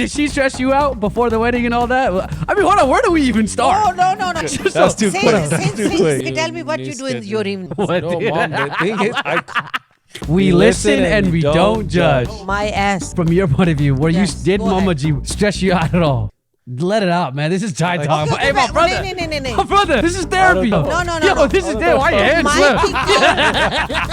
Did she stress you out before the wedding and all that? I mean, hold on. Where do we even start? No. That's too quick. Tell me what you do in your evening. What? No, Mom, the thing is, We listen and we don't judge. My ass. From your point of view, where Yes, you did go Mama ahead. G stress you out at all? Let it out, man. This is Chai Talk. Okay, Hey, my brother. No. My brother, this is therapy. No, No. This is therapy. Why your hands My left? thinking,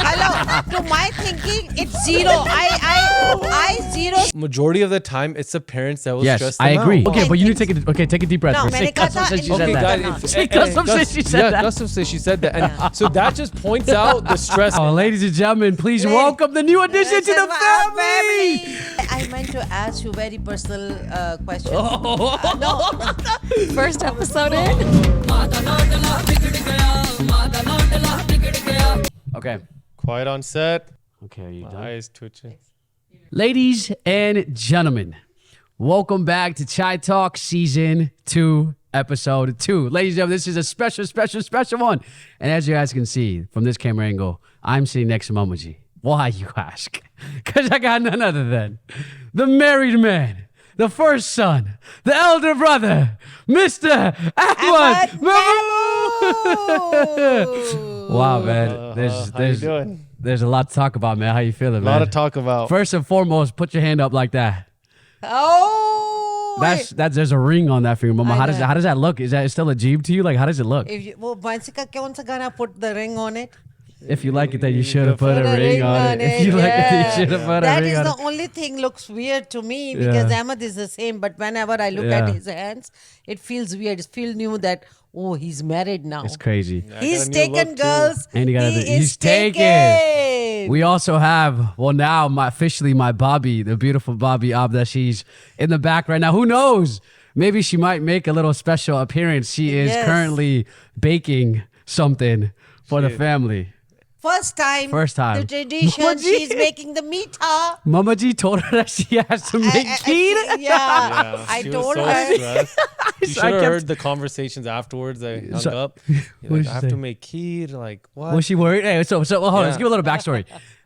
hello. To my thinking, it's zero. I zero. majority of the time, it's the parents that will Yes, stress them I agree. out. Okay, but you need to take a deep breath. No, first. मैंने कहा था- She said Okay, that. guys. Custom says she said that. Custom says she said that. And so that just points out the stress. Oh, ladies and gentlemen, please welcome the new addition to the family. I meant to ask you very personal question. Oh. First episode in. Okay. Quiet on set. Okay, you done? Eyes twitching. Ladies and gentlemen, welcome back to Chai Talk Season 2, Episode 2. Ladies and gentlemen, this is a special one. And as you guys can see from this camera angle, I'm sitting next to Mama G. Why, you ask? Because I got none other than the married man, the first son, the elder brother, Mr. Ahmed. Wow, man. How you doing? There's a lot to talk about, man. How you feeling, A man? lot to talk about. First and foremost, put your hand up like that. Oh. That's there's a ring on that finger, Mama. I How know. does that look? Is that still a jeeb to you? Like, how does it look? If you, वो Bansi का कौन सा गाना put the ring on it? If you like it, then you should have put a ring on it. If you like it, yeah. you should have put a That ring is on the it. only thing looks weird to me because Ahmed is the same. But whenever I look at Yeah. his hands, it feels weird. It feels new that, oh, he's married now. It's crazy. I He's got a new taken, look, too. girls. And he is he's taken. We also have, well, now officially my Bobby, the beautiful Bobby Abida. She's in the back right now. Who knows? Maybe she might make a little special appearance. She is Yes. currently baking something for the family. First time. First time. The tradition. Mama G. She's making the meeta. Mama G told her that she has to make kheer. Yeah. I she was told so her. stressed. You should I have kept- heard the conversations afterwards. I hung So- up. What You're did like, she I have say? to make kheer. Like, what? Was she worried? Hey, so hold on. Let's Yeah. give a little backstory.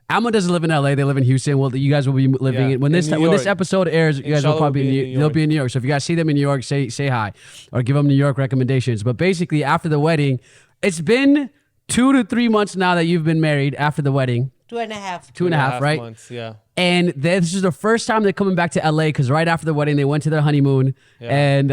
Alma doesn't live in LA. They live in Houston. Well, you guys will be living Yeah, when in this New when this York. episode airs. You guys will Inshallah, probably we'll be in New they'll York. be in New York. So if you guys see them in New York, say hi or give them New York recommendations. But basically, after the wedding, it's been 2 to 3 months now that you've been married. After the wedding, 2.5. 2.5, right? months, yeah. And this is the first time they're coming back to LA because right after the wedding, they went to their honeymoon and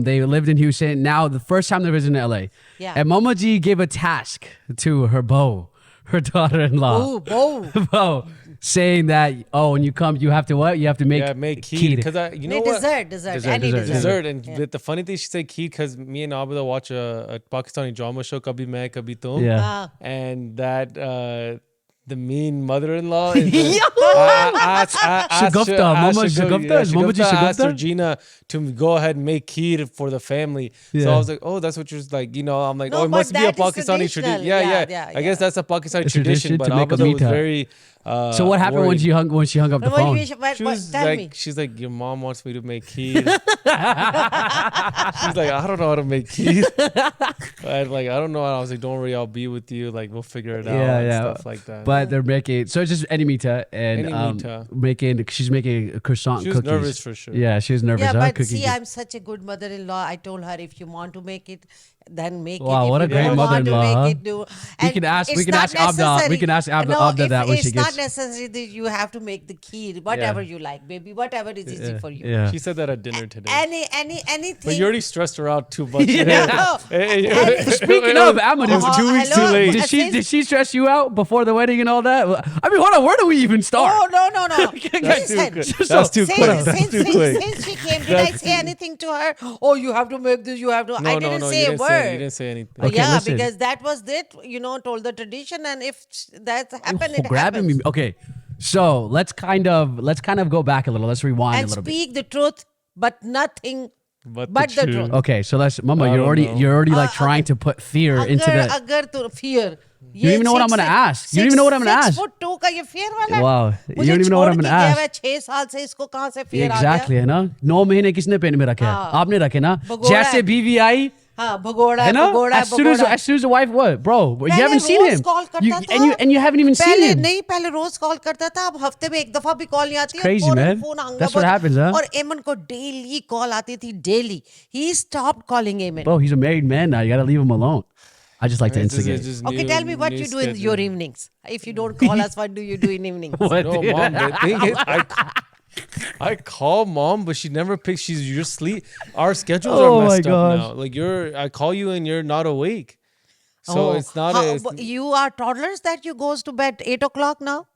they lived in Houston. Now, the first time they're visiting LA. Yeah. And Mama G gave a task to her beau, her daughter-in-law. Ooh, whoa. Beau, saying that, when you come, you have to what? You have to make kheer. Because you know what? Dessert. Any dessert. Dessert. And the funny thing, she said kheer because me and Abida watch a Pakistani drama show, Kabhi Main, Kabhi Tum. Yeah. And that the mean mother-in-law is Shagufta. Mama Shagufta. Is Mama Ji asked Shagufta? Regina to go ahead and make kheer for the family. So Yeah. I was like, oh, that's what you're like, I'm like, No, oh, it but must be a that is Pakistani tradition. traditional. Yeah. I guess that's a Pakistani A tradition tradition, but to make a Abida was meeta. very So what happened when worried. she hung up the phone? She was Tell like, me. she's like, your mom wants me to make kheer. She's like, I don't know how to make kheer. I'm like, I don't know. I was like, don't worry, I'll be with you. Like, we'll figure it out and stuff like that. But they're making, so it's just any meeta and Any meeta. she's making croissant She was cookies. nervous for sure. Yeah, she was nervous. Yeah, huh? but Cookies. see, I'm such a good mother-in-law. I told her if you want to make it, then make it. Wow, If what a you great don't want to mother-in-law, make it, do. We And can ask it's Abda. not necessary. We can ask Abda No, that when she it's not gets. necessary that you have to make the kheer, whatever you like, baby, whatever is easy for you. Yeah. She said that at dinner today. Anything. But you already stressed her out too much. No. Speaking of, Ahmed, It was 2 weeks too hello. late. did she stress you out before the wedding and all that? I mean, hold on. Where do we even start? Oh, no. That's too Listen. quick. That's too quick. That's too quick. Since she came, did I say anything to her? Oh, you have to make this, you have to. I didn't say a word. You didn't say anything. Okay, Yeah, listen. because that was it, told the tradition, and if that happened, it Grabbing happens. me. Okay, so let's kind of go back a little. Let's rewind And a little bit. speak the truth, but nothing But but the the truth. truth. Okay, so let's, Mama, I you're don't already know. like trying to put fear into the. Agar to fear. You don't even know what I'm gonna ask. You don't even know what I'm gonna ask. 6'2" का ये fear वाला है? Wow, you मुझे don't even know what I'm छोड़ gonna के गया ask. हुआ है, 6 साल से इसको कहाँ से fear आ गया? Exactly, है ना? 9 महीने किसने पेट में रखे हैं? हाँ। आपने रखे ना? भगोड़ा जैसे है। बीवी आई हाँ भगोड़ा है ना? भगोड़ा As soon as the wife, what, bro? You haven't seen him. And you haven't even seen पहले him. नहीं पहले रोज कॉल करता था अब हफ्ते में एक दफा भी कॉल नहीं आती crazy, man. That's what happens, huh? और एमन को डेली कॉल आती थी डेली he stopped calling एमन Bro, he's a married man now. You gotta leave him alone. I just like to instigate. okay tell me what you do in your evenings if you don't call us what do you do in evenings What? No, mom. The thing is, I call mom, but she never picks. You're sleep. Our schedules Oh are my messed up gosh. now. Like I call you and you're not awake. So it's not but you are toddlers that you goes to bed 8 o'clock now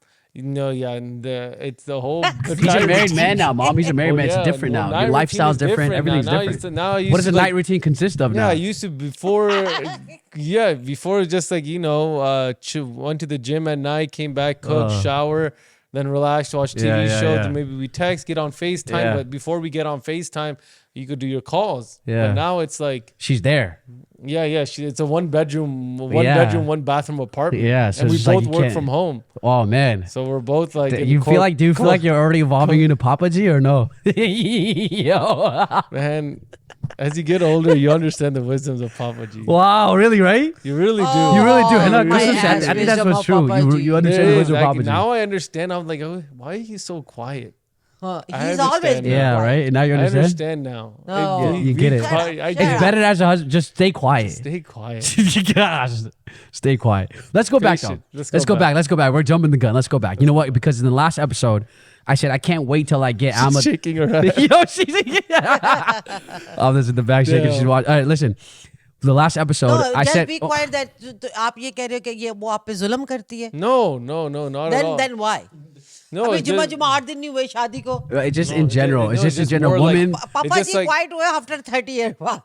No, yeah, and it's the whole. He's a married man now, mom. He's a married man. It's different now. Your lifestyle's different. Everything's different. Now I used What does to a night routine consist of Yeah, now? I used to before just like went to the gym at night, came back, cooked, shower, then relaxed, watch TV shows, then maybe we text, get on FaceTime. Yeah. But before we get on FaceTime, you could do your calls. Yeah. But now it's like She's there. it's a one bedroom, one bathroom apartment. Yeah, so and we it's like both you work can't- from home, Oh man. so we're both like. Do you feel like you're already evolving into Papa G or no? Yo. Man, as you get older, you understand the wisdoms of Papa G. Wow, really, right? You really do. You really do. And my listen, ass I think that's wisdom what's of true. Papa G. You understand the It is, wisdom of like, Papa G. now I understand. I'm like, oh, why is he so quiet? he's understand always now. been Yeah, quiet. right? And now you I understand? understand now. No. You get it. It's better as a husband. Just stay quiet. Stay quiet. Gosh, stay quiet. Let's go back though. Patient. Let's go back. Let's go back. We're jumping the gun. Let's go back. You know what? Because in the last episode, I said I can't wait till I get Ahmed. Shaking her head. Yo, she's oh, this is the back shaking. Damn. She's watching. All right, listen. The last episode, No, I just said, be quiet that आप ये कह रहे हो कि ये वो आप पे जुल्म करती है No, not at all. then why no, अभी it's जुम्मा just, जुम्मा 8 दिन नहीं हुए शादी को it's just in general. no, It's just in it's general. more like- Women. पापा just जी like- quiet हुए after 30 years बाद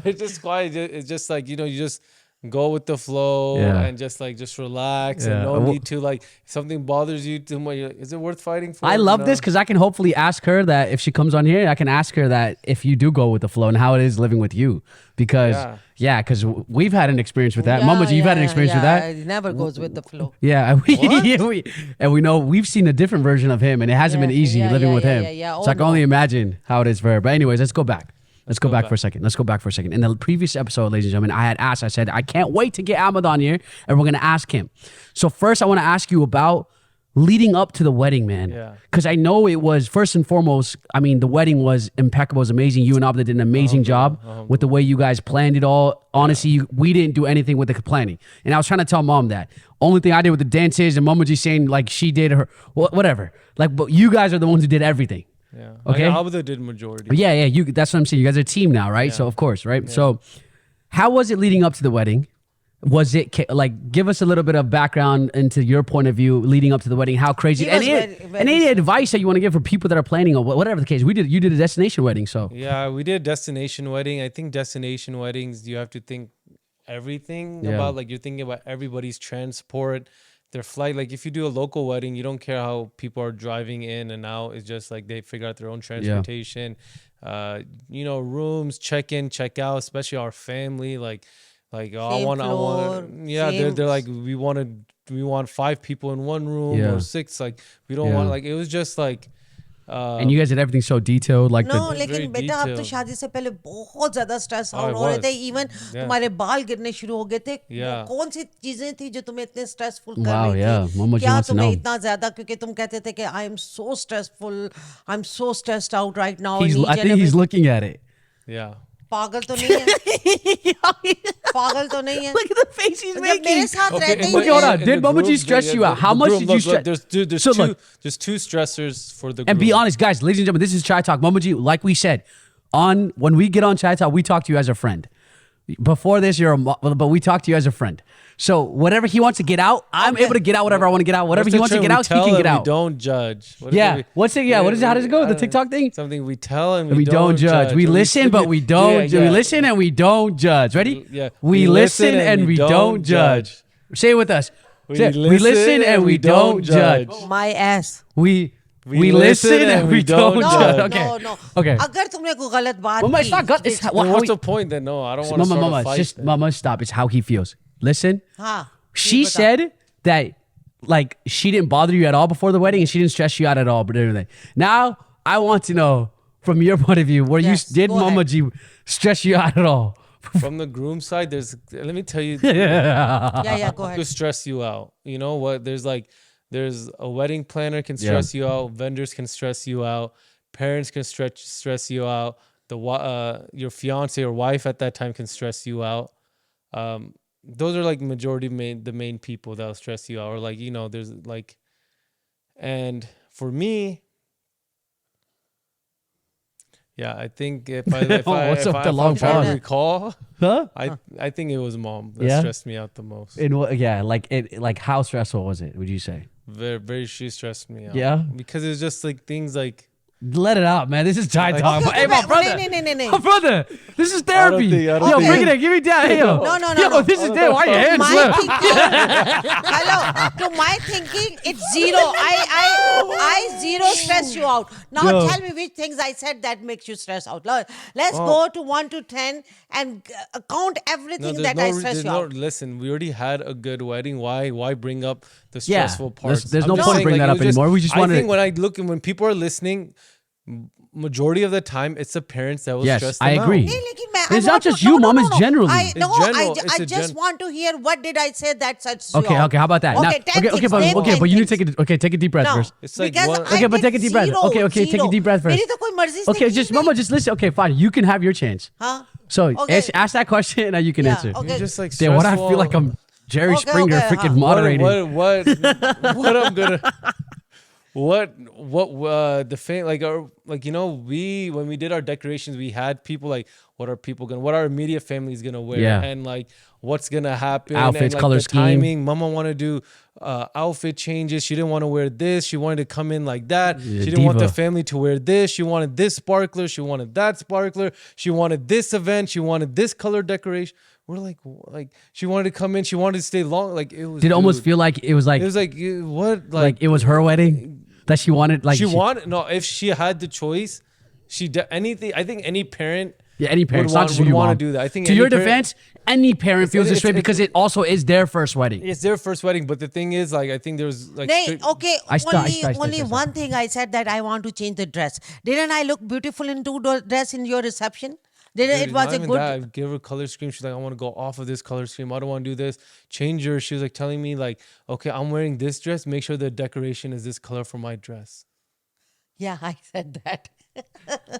it's just quiet. It's just like, you just go with the flow Yeah. and just relax Yeah. and no Well- need to if something bothers you too much. Is it worth fighting for? I love No. this because I can hopefully ask her that if she comes on here, I can ask her that if you do go with the flow and how it is living with you. Because, because we've had an experience with that. Mama G, you've had an experience with that? it never goes with the flow Yeah, and we know we've seen a different version of him, and it hasn't been easy living with him. yeah. So I can only imagine how it is for her. But anyways, let's go back. Let's go back back. for a second. Let's go back for a second. In the previous episode, ladies and gentlemen, I had asked, I said, I can't wait to get Ahmed on here, and we're going to ask him. So first, I want to ask you about leading up to the wedding, man. Yeah. Because I know it was, first and foremost, I mean, the wedding was impeccable. It was amazing. You and Abida did an amazing job with the way you guys planned it all. Honestly, we didn't do anything with the planning. And I was trying to tell mom that. Only thing I did with the dances and Mama G saying like she did her, whatever. Like, but you guys are the ones who did everything. Yeah. Okay. Like, Abida did majority. Yeah, you. That's what I'm saying. You guys are a team now, right? So of course, right? So how was it leading up to the wedding? Was it like, give us a little bit of background into your point of view leading up to the wedding? How crazy? It was And very any advice that you want to give for people that are planning or whatever the case? You did a destination wedding, so Yeah, we did destination wedding. I think destination weddings, you have to think everything Yeah. about, like you're thinking about everybody's transport, their flight. Like if you do a local wedding, you don't care how people are driving in and out. It's just like they figure out their own transportation. Rooms, check in, check out, especially our family. Like I want, yeah. same- They're like we want 5 people in one room Yeah. or 6. Like we don't Yeah. want, like it was just like. and you guys did everything so detailed, like No, the, very लेकिन बेटा अब तो detailed. शादी से पहले बहुत ज्यादा stress Oh, out it हो रहे was. थे इवन Yeah. तुम्हारे बाल गिरने शुरू हो गए थे Yeah. कौन सी चीजें थी जो तुम्हें इतने स्ट्रेसफुल कर Wow, रही yeah. थी Mama G क्या wants to तुम्हें know. इतना ज्यादा क्योंकि तुम कहते थे कि I am so stressful I am so stressed out right now I think he's looking at it. Yeah. पागल तो नहीं है पागल तो नहीं है Look at the face he's जब making. मेरे साथ रहते ही Okay, hold on. in Did the Mama G group, stress yeah, you out? the How much group, did you look, stress? There's So two look. there's 2 stressors for the group. And be honest, guys, ladies and gentlemen, this is Chai Talk. Mama G, like we said, when we get on Chai Talk, we talk to you as a friend. Before this, but we talk to you as a friend. So whatever he wants to get out, I'm able to get out whatever I want to get out. Whatever What's he the wants to term? get We out, he tell can and get out. We don't judge. What is Yeah. it? What is it? How does it go? The TikTok thing? Something we tell and We don't judge. We listen, but we don't. Yeah, We yeah. listen and we don't judge. Ready? Yeah. We listen and we don't judge. Say it with us. Say it. We listen and we don't judge. my ass We listen and we don't no judge. no Okay. no Okay. अगर तुमने कोई गलत बात Mama, की it's not gut. It's how, What's he, the point then? No, I don't want to Mama, start Mama, a fight. just then. Mama, stop. It's how he feels. Listen. हाँ She बता. said that like she didn't bother you at all before the wedding and she didn't stress you out at all. But everything. Now I want to know from your point of view, where Yes, did go ahead. Mama G stress you out at all? From the groom side, let me tell you, Yeah, go to ahead. stress you out. You know what? There's a wedding planner can stress you out. Vendors can stress you out. Parents can stress you out. Your fiance or wife at that time can stress you out. Those are like the main people that'll stress you out. Or like, you know, there's like, and for me, yeah, I think if I recall, Huh? I think it was mom that stressed me out the most. Like how stressful was it? Would you say? Very, she stressed me out. Yeah? Because it's just like things like, Let it out, man. This is Chai Like- talk. Okay, Hey, my but- brother. no. My brother. This is therapy. I don't Yo, think- bring it in. Give me that. Hey, yo. No. Yo, this is there. Why your hands My slip? thinking, hello, to my thinking, it's zero. I zero stress you out. Now Yo. tell me which things I said that makes you stress out. Let's go to 1 to 10 and count everything that I stress you out. Listen, we already had a good wedding. Why bring up the Yeah, stressful parts? there's I'm no just point saying, bringing that it up was just- anymore. We just I wanted- think when people are listening, majority of the time, it's the parents that will Yes, stress them I agree. out. Hey, It's not just you, Mom, it's generally. I It's a just want to hear what did I say that such Okay, how about that? Okay, Now, 10 things, name but 10 you need to things. take a deep breath No, first. It's like because one- I Okay, but did take a deep breath. zero, Okay, take a zero. deep breath first. मेरी तो कोई मर्जी से Okay, की just नहीं. Mama, just listen. Okay, fine. You can have your chance. Huh? So Okay. ask that question and now you can Yeah, answer. okay. You're just like Damn, what I stressful. feel like I'm Jerry Okay, Springer okay, freaking huh. moderating. What I'm gonna the thing like you know, when we did our decorations, we had people like what our immediate family is gonna wear, Yeah. and like what's gonna happen, Outfits, and like color the scheme. timing. Mama wanted to do outfit changes. She didn't want to wear this. She wanted to come in like that. Yeah, She didn't want the diva. family to wear this. She wanted this sparkler. She wanted that sparkler. She wanted this event. She wanted this color decoration. We're like she wanted to come in. She wanted to stay long. Like it was. Did it almost dude, feel like it was like it was like what like it was her wedding that she wanted like she wanted no. If she had the choice, anything. I think any parent. Yeah, any parent would not want, just would you, want Mom. to do that. I think to any your parent- defense, any parent feels this way it's- because it also is their first wedding. it's their first wedding. But the thing is, like I think there was like Nay, strict- okay, I start- only one thing I said that I want to change the dress. Didn't I look beautiful in dress in your reception? Dude, It was not a even good. that. I give her color scheme. She's like, I want to go off of this color scheme. I don't want to do this. Change her. She was like telling me like, okay, I'm wearing this dress. Make sure the decoration is this color for my dress. Yeah, I said that.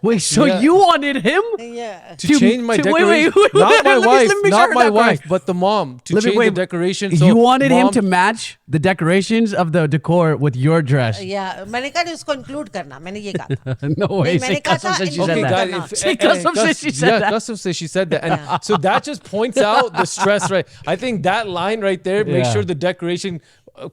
Wait, so Yeah. you wanted him? Yeah. To change my wait, decoration, wait, not my let me wife, make sure I not heard my that wife, correct. but the mom to Let me- change wait, the decoration. So you wanted him mom- to match the decorations of the decor with your dress. Yeah, मैंने कहा उसको include करना. मैंने ये कहा था. No way. मैंने Say कहा custom था said she include said that. करना. Say custom said she said that. Custom said she said that. And so that just points out the stress, right? I think that line right there makes Yeah. sure the decoration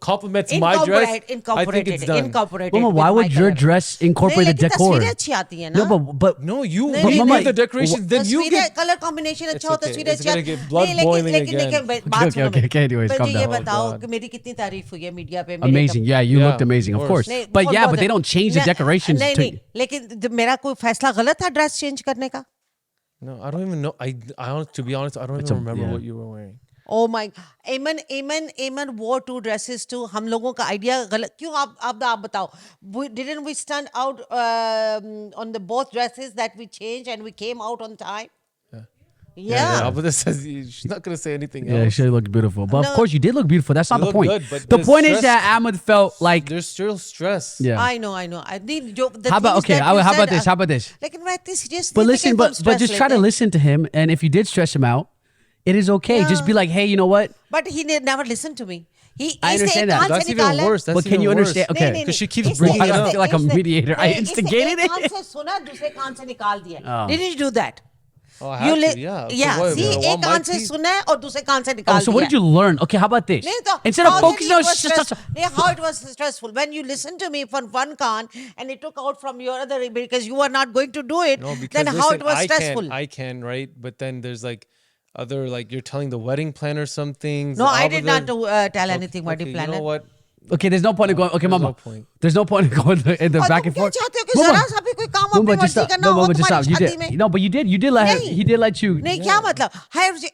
complements my dress. I think it's done. Incorporated. Mama, why would your dress incorporate the नहीं, लेकिन decor? तस्वीरें अच्छी आती हैं ना. No, but No, you नहीं, we Mama, do the decorations, then you तस्वीरें get. color combination अच्छा हो okay. तस्वीरें It's अच्छी gonna आती get blood नहीं, boiling लेकिन again. बात सुनो okay, मेरी. anyways, calm मुझे ये down. बताओ God. कि मेरी कितनी तारीफ हुई है मीडिया पे मेरे amazing. तब- Yeah, you Yeah, looked amazing, of of course. course. नहीं, But बहुत- yeah, but बहुत- they don't change the नहीं, decorations. नहीं to- नहीं लेकिन मेरा कोई फैसला गलत था ड्रेस चेंज करने का. No, I don't even know. To be honest, I don't even remember yeah. what you were wearing. Oh my, Amen wore 2 dresses too. हम लोगों का idea गलत क्यों आप बताओ. Didn't we stand out on the both dresses that we changed and we came out on time? Yeah. But this says she's not gonna say anything Yeah, else. she looked beautiful. But of No. course, you did look beautiful. That's not You the look point. good, but The the point is stress- that Ahmed felt like. There's still stress. Yeah. I know. I think the How about things that you how about said, this? How about this? लेकिन मैं इतनी serious But नहीं थी listen, कि तुम but stress just try to लेते. listen to him. And if you did stress him out, it is okay. Just be like, hey, you know what? But he never listened to me. He I इसने understand एक that. कान से That's even निकाला. worse. That's But can even you worse. understand? Okay. नहीं, 'Cause she keeps इसने- bringing it इसने- up. I feel like a इसने- mediator. I नहीं, instigated इसने एक it. कान से सुना दूसरे कान से निकाल दिया. Oh. Didn't you do that? Oh, I had to, yeah. Yeah. What, See, I एक want my कान से teeth. सुना है और दूसरे कान से निकाल Oh, so what दिया. did you learn? Okay, how about this? नहीं तो Instead of how focusing did on it was how it was stressful when you listened to me from one can and it took out from your other because you were not going to do it. No, because then listen, how it was I stressful. can, right? But then there's like other like you're telling the wedding planner some things. No, I all did of not the- tell anything okay, wedding planner. You know what? Okay, there's no point in going. Okay, There's Mama. no point. There's no point in going in the और back तुम and क्या forth. चाहते हो कि Mama, जरा सा भी कोई काम Mama, अपनी just मर्जी stop. करना No, हो Mama, just तुम्हारी stop. You शादी did. में. No, but you did let her. नहीं. He did let you. नहीं क्या मतलब?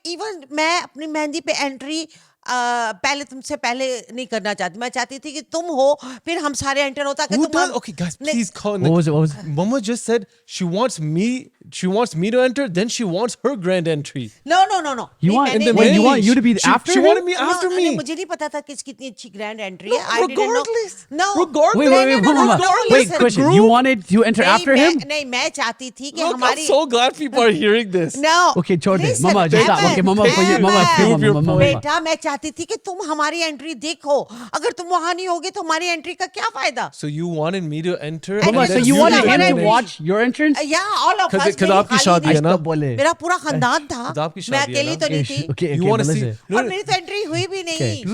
Even मैं अपनी मेहंदी पे एंट्री पहले तुमसे पहले नहीं करना चाहती, मैं चाहती थी कि तुम हो फिर हम सारे एंटर होता कि Who तुम does? Okay, guys, please call. What was it? What was it? Mama just said she wants me to enter. Then she wants her grand entry. No You want in the wait, you main. want you to be after She him? wanted me after me. मुझे नहीं पता था कि इसकी इतनी अच्छी grand entry है. I didn't know. Regardless. No. Regardless. Wait, No, mama. no, Wait, listen. question. You wanted to enter after him? नहीं, मैं चाहती थी कि Look, हमारी I'm so glad people are hearing this. No. Okay, छोड़ दे. Listen, Mama, just stop. Ahmed, Okay, mama, for you, mama, Ahmed. prove your point. बेटा मैं चाहती थी कि तुम हमारी एंट्री देखो. अगर तुम वहां नहीं होगे तो हमारी एंट्री का क्या फायदा? So you wanted me to enter. Mama, Mama, and so then you wanted wanted him to him. watch your entrance? Yeah, all of us. Because मेरी आपकी खाली शादी नहीं. है ना? बोले. मेरा पूरा खानदान था. Because आपकी मैं शादी है अकेली ना? तो नहीं थी. Okay, You okay, want to but see? listen. और मेरी तो एंट्री हुई भी नहीं.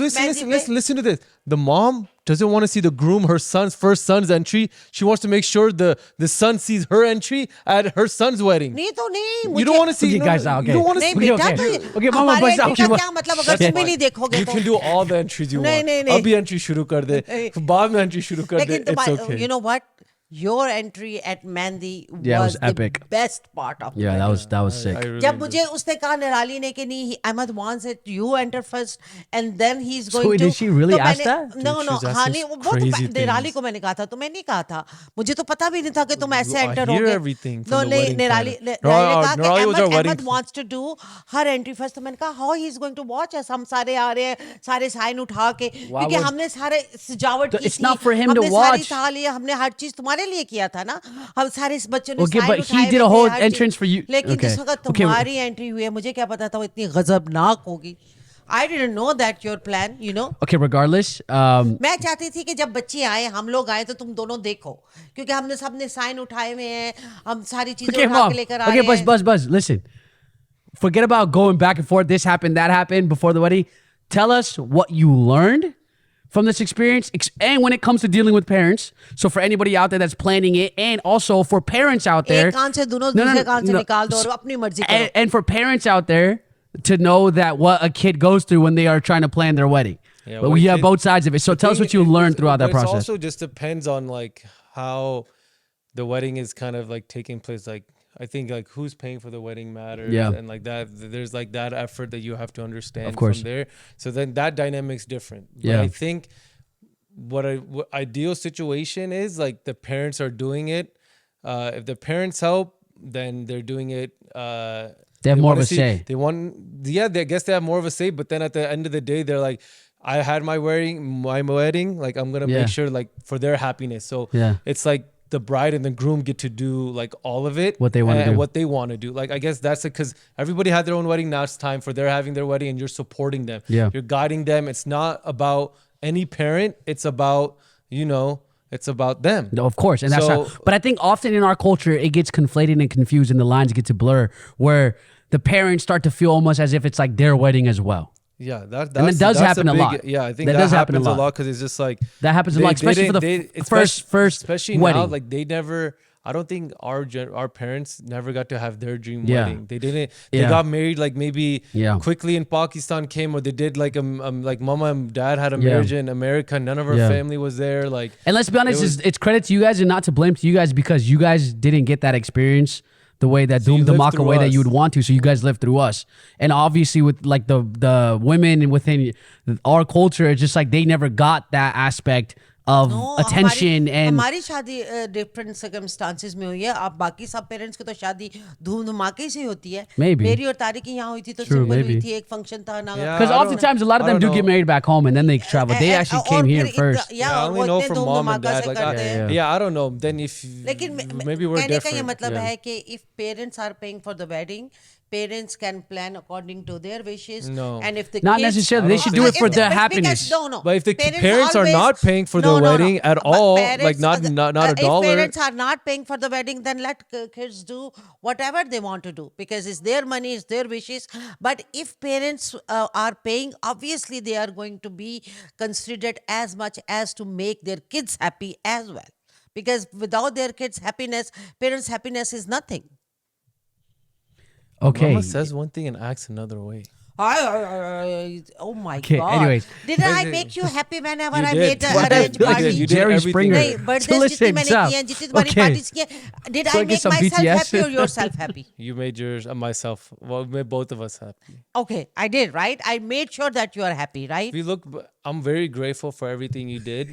Listen to this. The mom doesn't want to see the groom, her first son's entry. She wants to make sure the son sees her entry at her son's wedding. नहीं तो नहीं. You don't want to see. Okay, guys, okay. You don't want to नहीं see. बेटा okay. तो Okay, mama, हमारी बस entry का okay, क्या मतलब अगर तुम भी नहीं देखोगे You तो? can do all the entries you नहीं, want. नहीं, नहीं. अभी entry शुरू कर दे. बाद में entry शुरू कर दे. लेकिन It's तुम्हारी, okay. you know what? Your entry at Mehndi Yeah, it was was the epic. best part of Yeah, the that was sick. I really जब do. मुझे उसने कहा निराली ने कि नहीं Ahmed wants it you enter first and then he's So going to did she really तो ask मैंने- that? No Dude, no she's हाँ asking नहीं वो crazy तो निराली things. को मैंने कहा था तो मैं नहीं कहा था मुझे तो पता भी नहीं था कि तुम ऐसे I एंटर hear होगे everything from no the नहीं wedding निराली planner. निराली ने कहा Nirali was कि our Ahmed wedding- wants to do her entry first तो मैंने कहा how he is going to watch us हम सारे आ रहे हैं सारे साइन उठा के क्योंकि would- हमने सारे सजावट So की it's थी not for him to हमने सारी watch. थाल लिया हमने हर चीज तुम्हारे लिए किया था ना हम सारे इस बच्चों ने Okay, sign but he उठाए did a हुए थे, whole हर चीज। entrance for you. लेकिन Okay. जिस वक्त Okay. तुम्हारी एंट्री हुई है मुझे क्या पता था वो इतनी गजबनाक होगी I didn't know that your plan, you know. Okay, regardless, मैं चाहती थी कि जब बच्चे आए हम लोग आए तो तुम दोनों देखो क्योंकि हमने सबने साइन उठाए हुए हैं हम सारी चीजें okay, उठा mom. के लेकर आ Okay, रहे हैं buzz. Listen, forget about going back and forth. This happened, that happened before the wedding. Tell us what you learned from this experience, and when it comes to dealing with parents. So for anybody out there that's planning it, and also for parents out there, एक कान से दोनों दूसरे कान से निकाल दो और अपनी मर्जी करो and for parents out there to know that what a kid goes through when they are trying to plan their wedding. Yeah, But well, we have it- both sides of it. So tell us what you learned throughout that But it process. also just depends on like how the wedding is kind of like taking place. Like I think like who's paying for the wedding matters. Yeah. And like that, there's like that effort that you have to understand Of course. from there. So then that dynamic's different. But Yeah. I think what ideal situation is like the parents are doing it. If the parents help, then they're doing it. They have more of wanna a say. They want, yeah. I guess they have more of a say. But then at the end of the day, they're like, I had my wedding. Like I'm gonna Yeah. make sure like for their happiness. So Yeah. it's like the bride and the groom get to do like all of it. What they wanna and do. what they want to do. Like I guess that's it because everybody had their own wedding. Now it's time for they're having their wedding, and you're supporting them. Yeah. You're guiding them. It's not about any parent. It's about it's about them. No, of course, and that's So- how. But I think often in our culture, it gets conflated and confused, and the lines get to blur, where the parents start to feel almost as if it's like their wedding as well. Yeah, it that's does that's happen a big, lot. Yeah, I think That that, does happen a happens a lot. lot because it's just like That happens a lot, especially for the first especially wedding. now. Like they never. I don't think our parents never got to have their dream Yeah. wedding. They didn't. They Yeah. got married like maybe Yeah. quickly in Pakistan came, or they did like like mama and dad had a Yeah. marriage in America. None of our Yeah. family was there. Like And let's be honest, It was- it's credit to you guys and not to blame to you guys because you guys didn't get that experience the way that So you Doom lived Damaka through way that us. you would want to. So you guys lived through us. And obviously with like the women and within our culture, it's just like they never got that aspect of No, attention हमारी, and हमारी शादी different circumstances में हुई है आप बाकी सब parents की तो शादी धूम धमाके से होती है Maybe. मेरी और तारिक की यहाँ हुई थी तो True, सिंपल हुई maybe. थी एक फंक्शन था ना Yeah. because I don't- oftentimes a lot of I them don't do get know. married back home and then they travel. They actually came here first. Yeah, I और only वो know इतने from धूम mom and धमाका dad. से Like करते हैं yeah, I don't know. Then if लेकिन maybe we're कहने का ये different. मतलब Yeah. है कि if parents are paying for the wedding parents can plan according to their wishes No. and if the Not kids, necessarily. They should do it If for the- their because- happiness. no But if the parents are not paying for the wedding at But all, parents- like not a if dollar. parents are not paying for the wedding then let kids do whatever they want to do because it's their money it's their wishes but if parents are paying obviously they are going to be considered as much as to make their kids happy as well because without their kids happiness parents happiness is nothing Okay. Mama says one thing and acts another way. Oh my Okay, God. anyways. Did I make you happy whenever You I did. made an You did. arranged You did. party? You did Jerry everything. Springer. नहीं, birthdays Listen, जितनी मैंने stop. की हैं, जितनी तुम्हारी Okay. parties की हैं, did So I I get make some myself BTS? happy or yourself happy? You made yours and myself. Well, we made both of us happy. Okay, I did, right? I made sure that you are happy, right? If you look, I'm very grateful for everything you did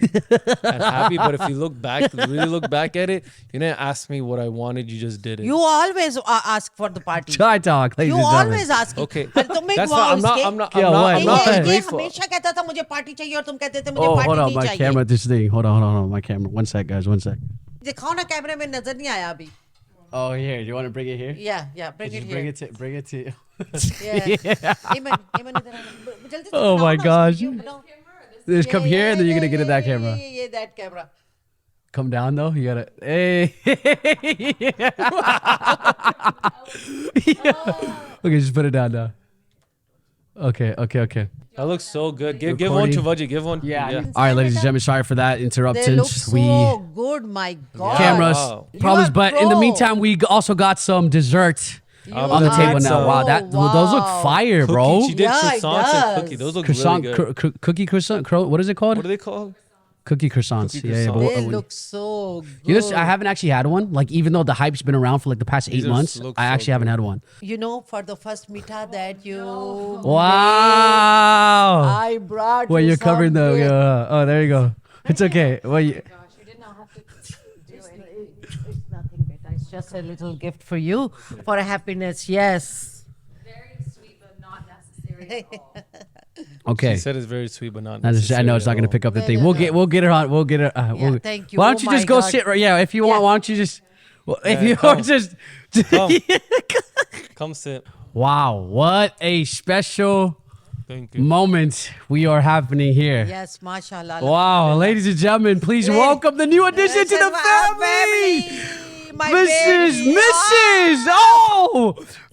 and happy. But if you look back, really look back at it, you didn't ask me what I wanted. You just did it. You always ask for the party. Chai talk, ladies You and gentlemen. always ask. Okay. अरे तुम एक That's वाह why I'm not. उसके- I'm not. Yeah, I'm not. what? I'm ये- not ये ungrateful. हमेशा कहता था मुझे पार्टी चाहिए और तुम कहते थे मुझे Oh, पार्टी hold on, नहीं my चाहिए. camera, this thing. Hold on, my camera. One sec, guys, one sec. दिखाओ ना कैमरे में नजर नहीं आया अभी. Oh, here, you want to bring it here? Yeah, bring it Just here. bring it to. Yeah. Iman इधर आना. जल्दी से Oh बनाओ my ना, gosh. video बनाओ. Just come here, and then you're gonna get in that Yeah, camera. yeah, that camera. Come down though. You gotta. Hey. Okay, just put it down now. Okay. That looks so good. Give one to Wajeeh. Give one. Yeah. All right, ladies and gentlemen, sorry for that They interruption. look so good, my God. Cameras Wow. problems, You are but in the pro. meantime, we also got some dessert on the are table now. Wow, those look wow. fire, Cookie. bro. She did Yeah, it croissants and does. cookie. Those look Croissant, really good. cookie croissant. What is it called? What are they called? Cookie croissants. Cookie Yeah, croissants. They but look so good. you know, I haven't actually had one. Like, even though the hype's been around for like the past 8 These are- months, look I so actually haven't good. had one. You know, for the first meeta that you Wow. I brought Well, you you're covering the. something. Oh, there you go. It's okay. Well, you, It's nothing better. It's just a little gift for you for a happiness. Yes. Very sweet, but not necessary at all. okay. She said it's very sweet, but not. I know it's not necessary going to at pick up the No, thing. no, We'll get her on. We'll get her. We'll, thank you. Why don't Oh you my just go God. sit right? Yeah, if you want, Yeah. why don't you just? Well, if Yeah, you come. want, just. all. Come sit. Wow, what a special Thank you. moment we are happening here. Yes, mashallah. Wow, ladies and gentlemen, please welcome the new addition to the family, My Mrs. baby.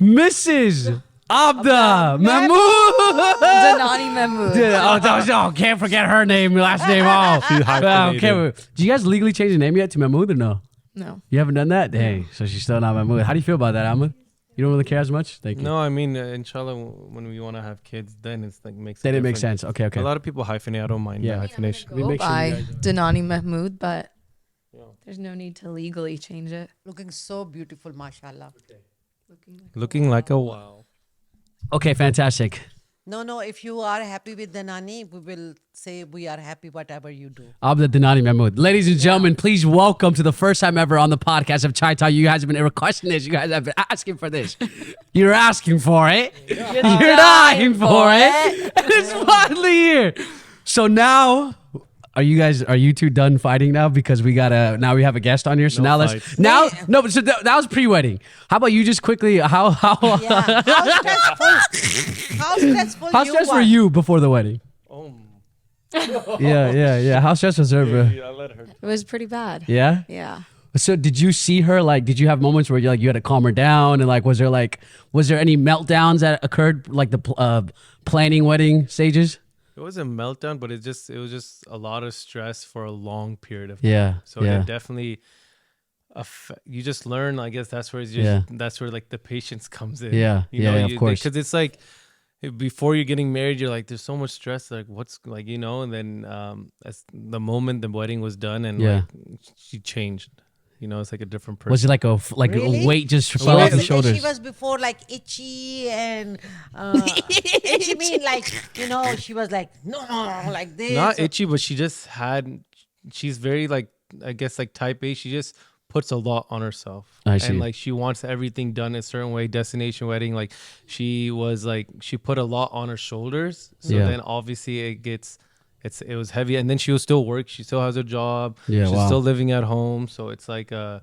Mrs. Abida Mahmood. Danani Mahmood. Oh, can't forget her name, last name. Oh, hyphenated. do you guys legally change the name yet to Mahmood or no? No. You haven't done that? Dang, so she's still not Mahmood. How do you feel about that, Ahmed? You don't really care as much? Thank you. No, I mean, inshallah, when we want to have kids, then it's like makes. Then a it makes difference. sense. Okay. A lot of people hyphenate. I don't mind Yeah. the hyphenation. We Go make sure you by guys- Danani Mahmood, but there's no need to legally change it. Looking so beautiful, mashallah. Looking like a wow. Okay, fantastic. No, if you are happy with the nani, we will say we are happy whatever you do. Abida Danani Mahmood. Ladies and gentlemen, please welcome to the first time ever on the podcast of Chai Talk. You guys have been requesting this. You guys have been asking for this. You're asking for it. You're dying for it. And it's finally here. So now, are you two done fighting now? Because we now we have a guest on here. So No now fights. but so that was pre-wedding. How about you just quickly, Yeah. How stressful how you stressed were. were you before the wedding? Oh, Yeah. How stressed was her, bro? I let her. It was pretty bad. Yeah? Yeah. So did you see her, like, did you have moments where you had to calm her down, and like was there any meltdowns that occurred, like the planning wedding stages? It was a meltdown, but it was just a lot of stress for a long period of time. Yeah. So it definitely you just learn. I guess that's where that's where like the patience comes in. Yeah. Of course. Because it's like before you're getting married, you're like, there's so much stress. Like what's like, and then as the moment the wedding was done and like she changed. It's like a different person. Was it like a Really? a weight just She fell off was, your shoulders? she was before like itchy and itchy mean like, she was like, no, like this. Not itchy, but she's very like, I guess like type A. She just puts a lot on herself. I see. And like she wants everything done a certain way. Destination wedding, like she put a lot on her shoulders. So Yeah. then obviously it was heavy, and then she will still work. She still has a job. Yeah, She's wow. still living at home. So it's like yeah.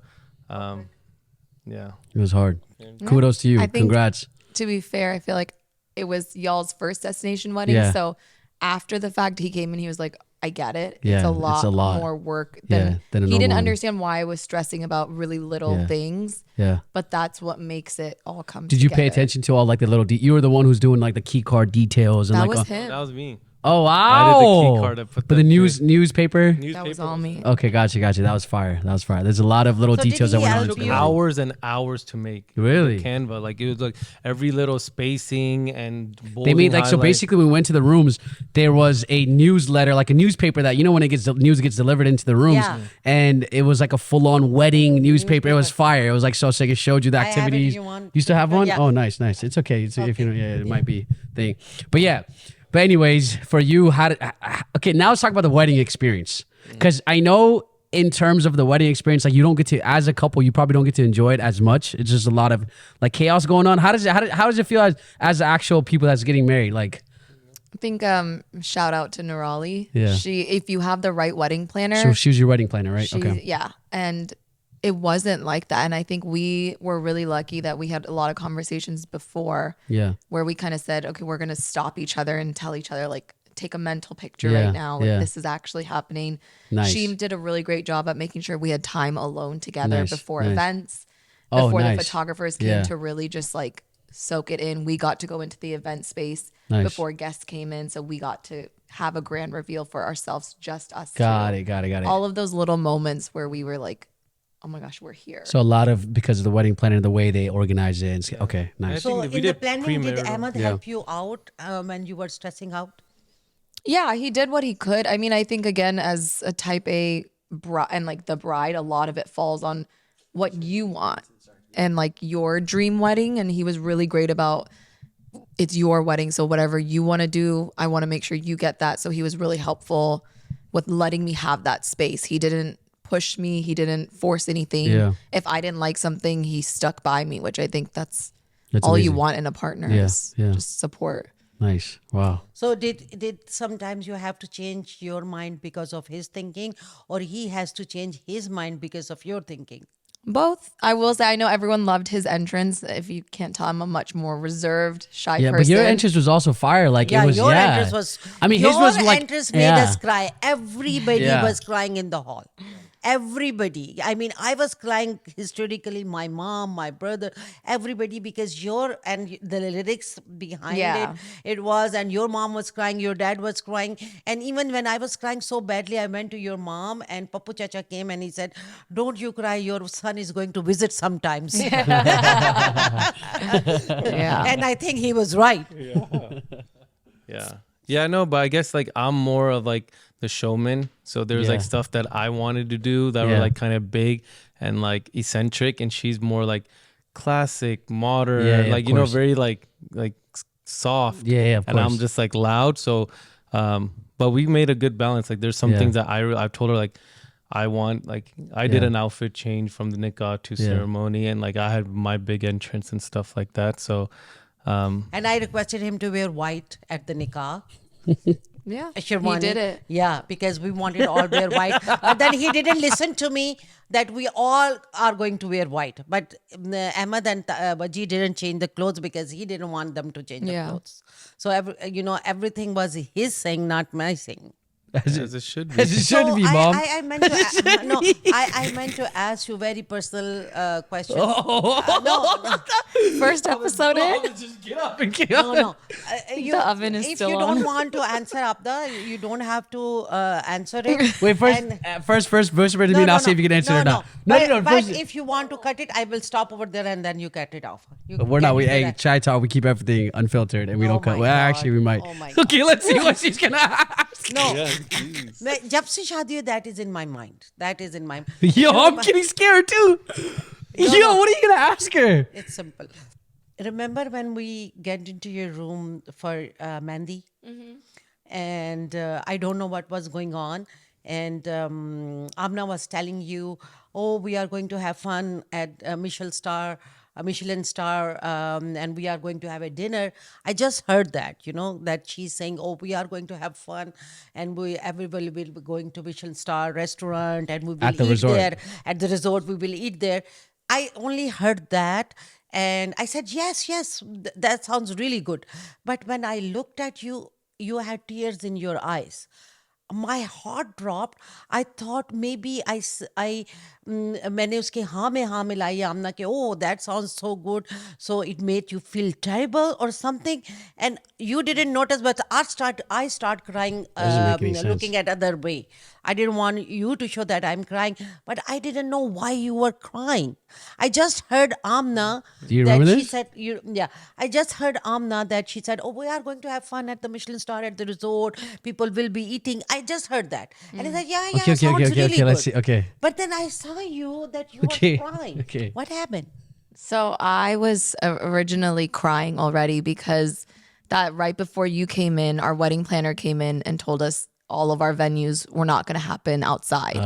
It was hard. Kudos to you. I think- Congrats. To be fair, I feel like it was y'all's first destination wedding. Yeah. So after the fact, he came and he was like, I get it. Yeah, it's it's a a lot. more work Yeah, than a he normal didn't one. understand why I was stressing about really little Yeah. things, Yeah. but that's what makes it all come Did you pay together. attention to all like the little? You were the one who's doing like the key card details and That like. was him. That was me. Oh I did the wow! key card. I put But the that newspaper. That was all me. Okay, gotcha. That was fire. There's a lot of little So did details he that went on. help into the you? wedding. Hours and hours to make. Really? The Canva. Like it was like every little spacing and They made like so. highlight. Basically, when we went to the rooms, there was a newsletter, like a newspaper that when news gets delivered into the rooms, Yeah. and it was like a full-on wedding newspaper. It was fire. It was like so sick. It showed you the I have it if activities. you want. You still have one? Yeah. Oh, nice. It's okay. If you know, it might be thing. But yeah. But anyways, for you, okay, now let's talk about the wedding experience. Because I know in terms of the wedding experience, like you don't get to, as a couple, you probably don't get to enjoy it as much. It's just a lot of like chaos going on. How does it feel as the actual people that's getting married? Like, I think shout out to Nurali. Yeah. If you have the right wedding planner, so she was your wedding planner, right? yeah. And it wasn't like that. And I think we were really lucky that we had a lot of conversations before Yeah. where we kind of said, okay, we're going to stop each other and tell each other, like, take a mental picture Yeah, right now. Like, yeah. this is actually happening. Nice. She did a really great job at making sure we had time alone together Nice, before nice. events, Oh, before nice. the photographers came Yeah. to really just like soak it in. We got to go into the event space Nice. before guests came in. So we got to have a grand reveal for ourselves, just us Got two. it. All of those little moments where we were like, oh my gosh, we're here. So a lot of, because of the wedding planner, the way they organize it. And, okay, nice. So we in the did planning, did premarital. Ahmed Yeah. help you out when you were stressing out? Yeah, he did what he could. I mean, I think again, as a type A bride and like the bride, a lot of it falls on what you want and like your dream wedding. And he was really great about it's your wedding. So whatever you want to do, I want to make sure you get that. So he was really helpful with letting me have that space. He didn't push me. He didn't force anything. Yeah. If I didn't like something, he stuck by me, which I think that's That's all you amazing. want in a partner Yeah, is yeah. just support. Nice. Wow. So did sometimes you have to change your mind because of his thinking, or he has to change his mind because of your thinking? Both. I will say, I know everyone loved his entrance. If you can't tell, I'm a much more reserved, shy Yeah, person. but your entrance was also fire. Like Yeah, it was. your yeah. entrance was. I mean, his your was like. entrance made yeah. us cry. Everybody Yeah. was crying in the hall. Everybody. I mean, I was crying hysterically. My mom, my brother, everybody, because the lyrics behind Yeah. it was, and your mom was crying, your dad was crying, and even when I was crying so badly, I went to your mom, and Papu Chacha came and he said, "Don't you cry. Your son is going to visit sometimes." Yeah. And I think he was right. Yeah, no, but I guess like I'm more of like the showman. So there's Yeah. like stuff that I wanted to do that were Yeah. like kind of big and like eccentric, and she's more like classic, modern, Yeah, like of course. very like soft. Yeah, of and I'm course. just like loud. So, but we made a good balance. Like there's some Yeah. things that I've told her like I want, like I did Yeah. an outfit change from the nikah to Yeah. ceremony, and like I had my big entrance and stuff like that. So. And I requested him to wear white at the nikah. Yeah. Sherwani. He did it. Yeah, because we wanted all wear white. But then he didn't listen to me that we all are going to wear white. But Ahmed and Wajeeh didn't change the clothes because he didn't want them to change the Yeah. clothes. So everything was his saying, not my saying. As it should be. As it should be, mom. I meant to I meant to ask you very personal question. No. First episode in. Just get up and get No. The oven is if still you on. don't want to answer Abda, you don't have to answer it. Wait, first whisper to me, and I'll see if you can answer it or not. No. But First, if you want to cut it, I will stop over there and then you cut it off. we're not. Chai Talk. We keep everything unfiltered and we Oh don't cut. my Well, God. actually, we might. Oh my Okay, let's see what she's gonna ask. No. Yeah, please. Jab se shaadi hui, that is in my mind. That is in my Yo, I'm getting scared too. Yo, what are you gonna ask her? It's simple. Remember when we get into your room for mehndi? And I don't know what was going on. And Amna was telling you, oh, we are going to have fun at Michelin Star, and we are going to have a dinner. I just heard that, that she's saying, oh, we are going to have fun, and everybody will be going to Michelin Star restaurant, and we will At the eat resort. there. At the resort, we will eat there. I only heard that, and I said, yes, that sounds really good. But when I looked at you, you had tears in your eyes. My heart dropped. I thought maybe I मैंने उसके हाँ मिलाई आमना के, oh, that sounds so good, so it made you feel terrible or something, and you didn't notice, but I start crying, doesn't make any sense. looking at other way. I didn't want you to show that I'm crying, but I didn't know why you were crying. I just heard Amna Do you that remember she this? said, I just heard Amna that she said, oh, we are going to have fun at the Michelin star at the resort. People will be eating. I just heard that. And I said, yeah, sounds really good. Let's see. Okay. But then I saw you that you Okay, were crying. okay. What happened? So I was originally crying already because that right before you came in, our wedding planner came in and told us all of our venues were not going to happen outside.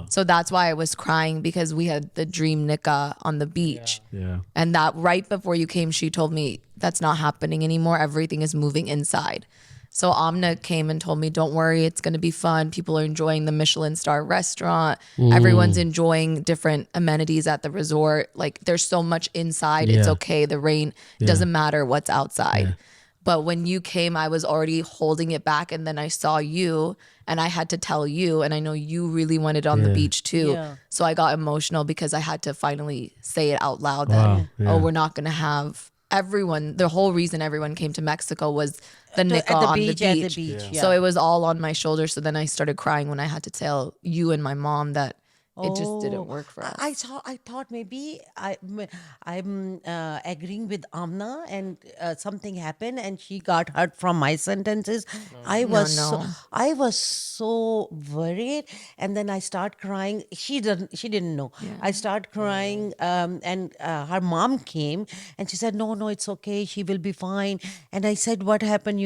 So that's why I was crying, because we had the dream nikah on the beach. Yeah. And that right before you came, she told me that's not happening anymore. Everything is moving inside. So Amna came and told me, don't worry, it's going to be fun. People are enjoying the Michelin star restaurant. Everyone's enjoying different amenities at the resort. Like, there's so much inside. It's Yeah. okay. The rain doesn't matter what's outside. But when you came, I was already holding it back. And then I saw you and I had to tell you. And I know you really wanted on the beach too. Yeah. So I got emotional because I had to finally say it out loud Wow, that, yeah. oh, we're not going to have everyone. The whole reason everyone came to Mexico was the nikah At the on beach, the at beach. the beach. So it was all on my shoulders. So then I started crying when I had to tell you and my mom that it just didn't work for us. I thought maybe I'm agreeing with Amna, and something happened, and she got hurt from my sentences. I was so worried, and then I start crying. She didn't know. I start crying, and her mom came, and she said, "No, it's okay. She will be fine." And I said, "What happened?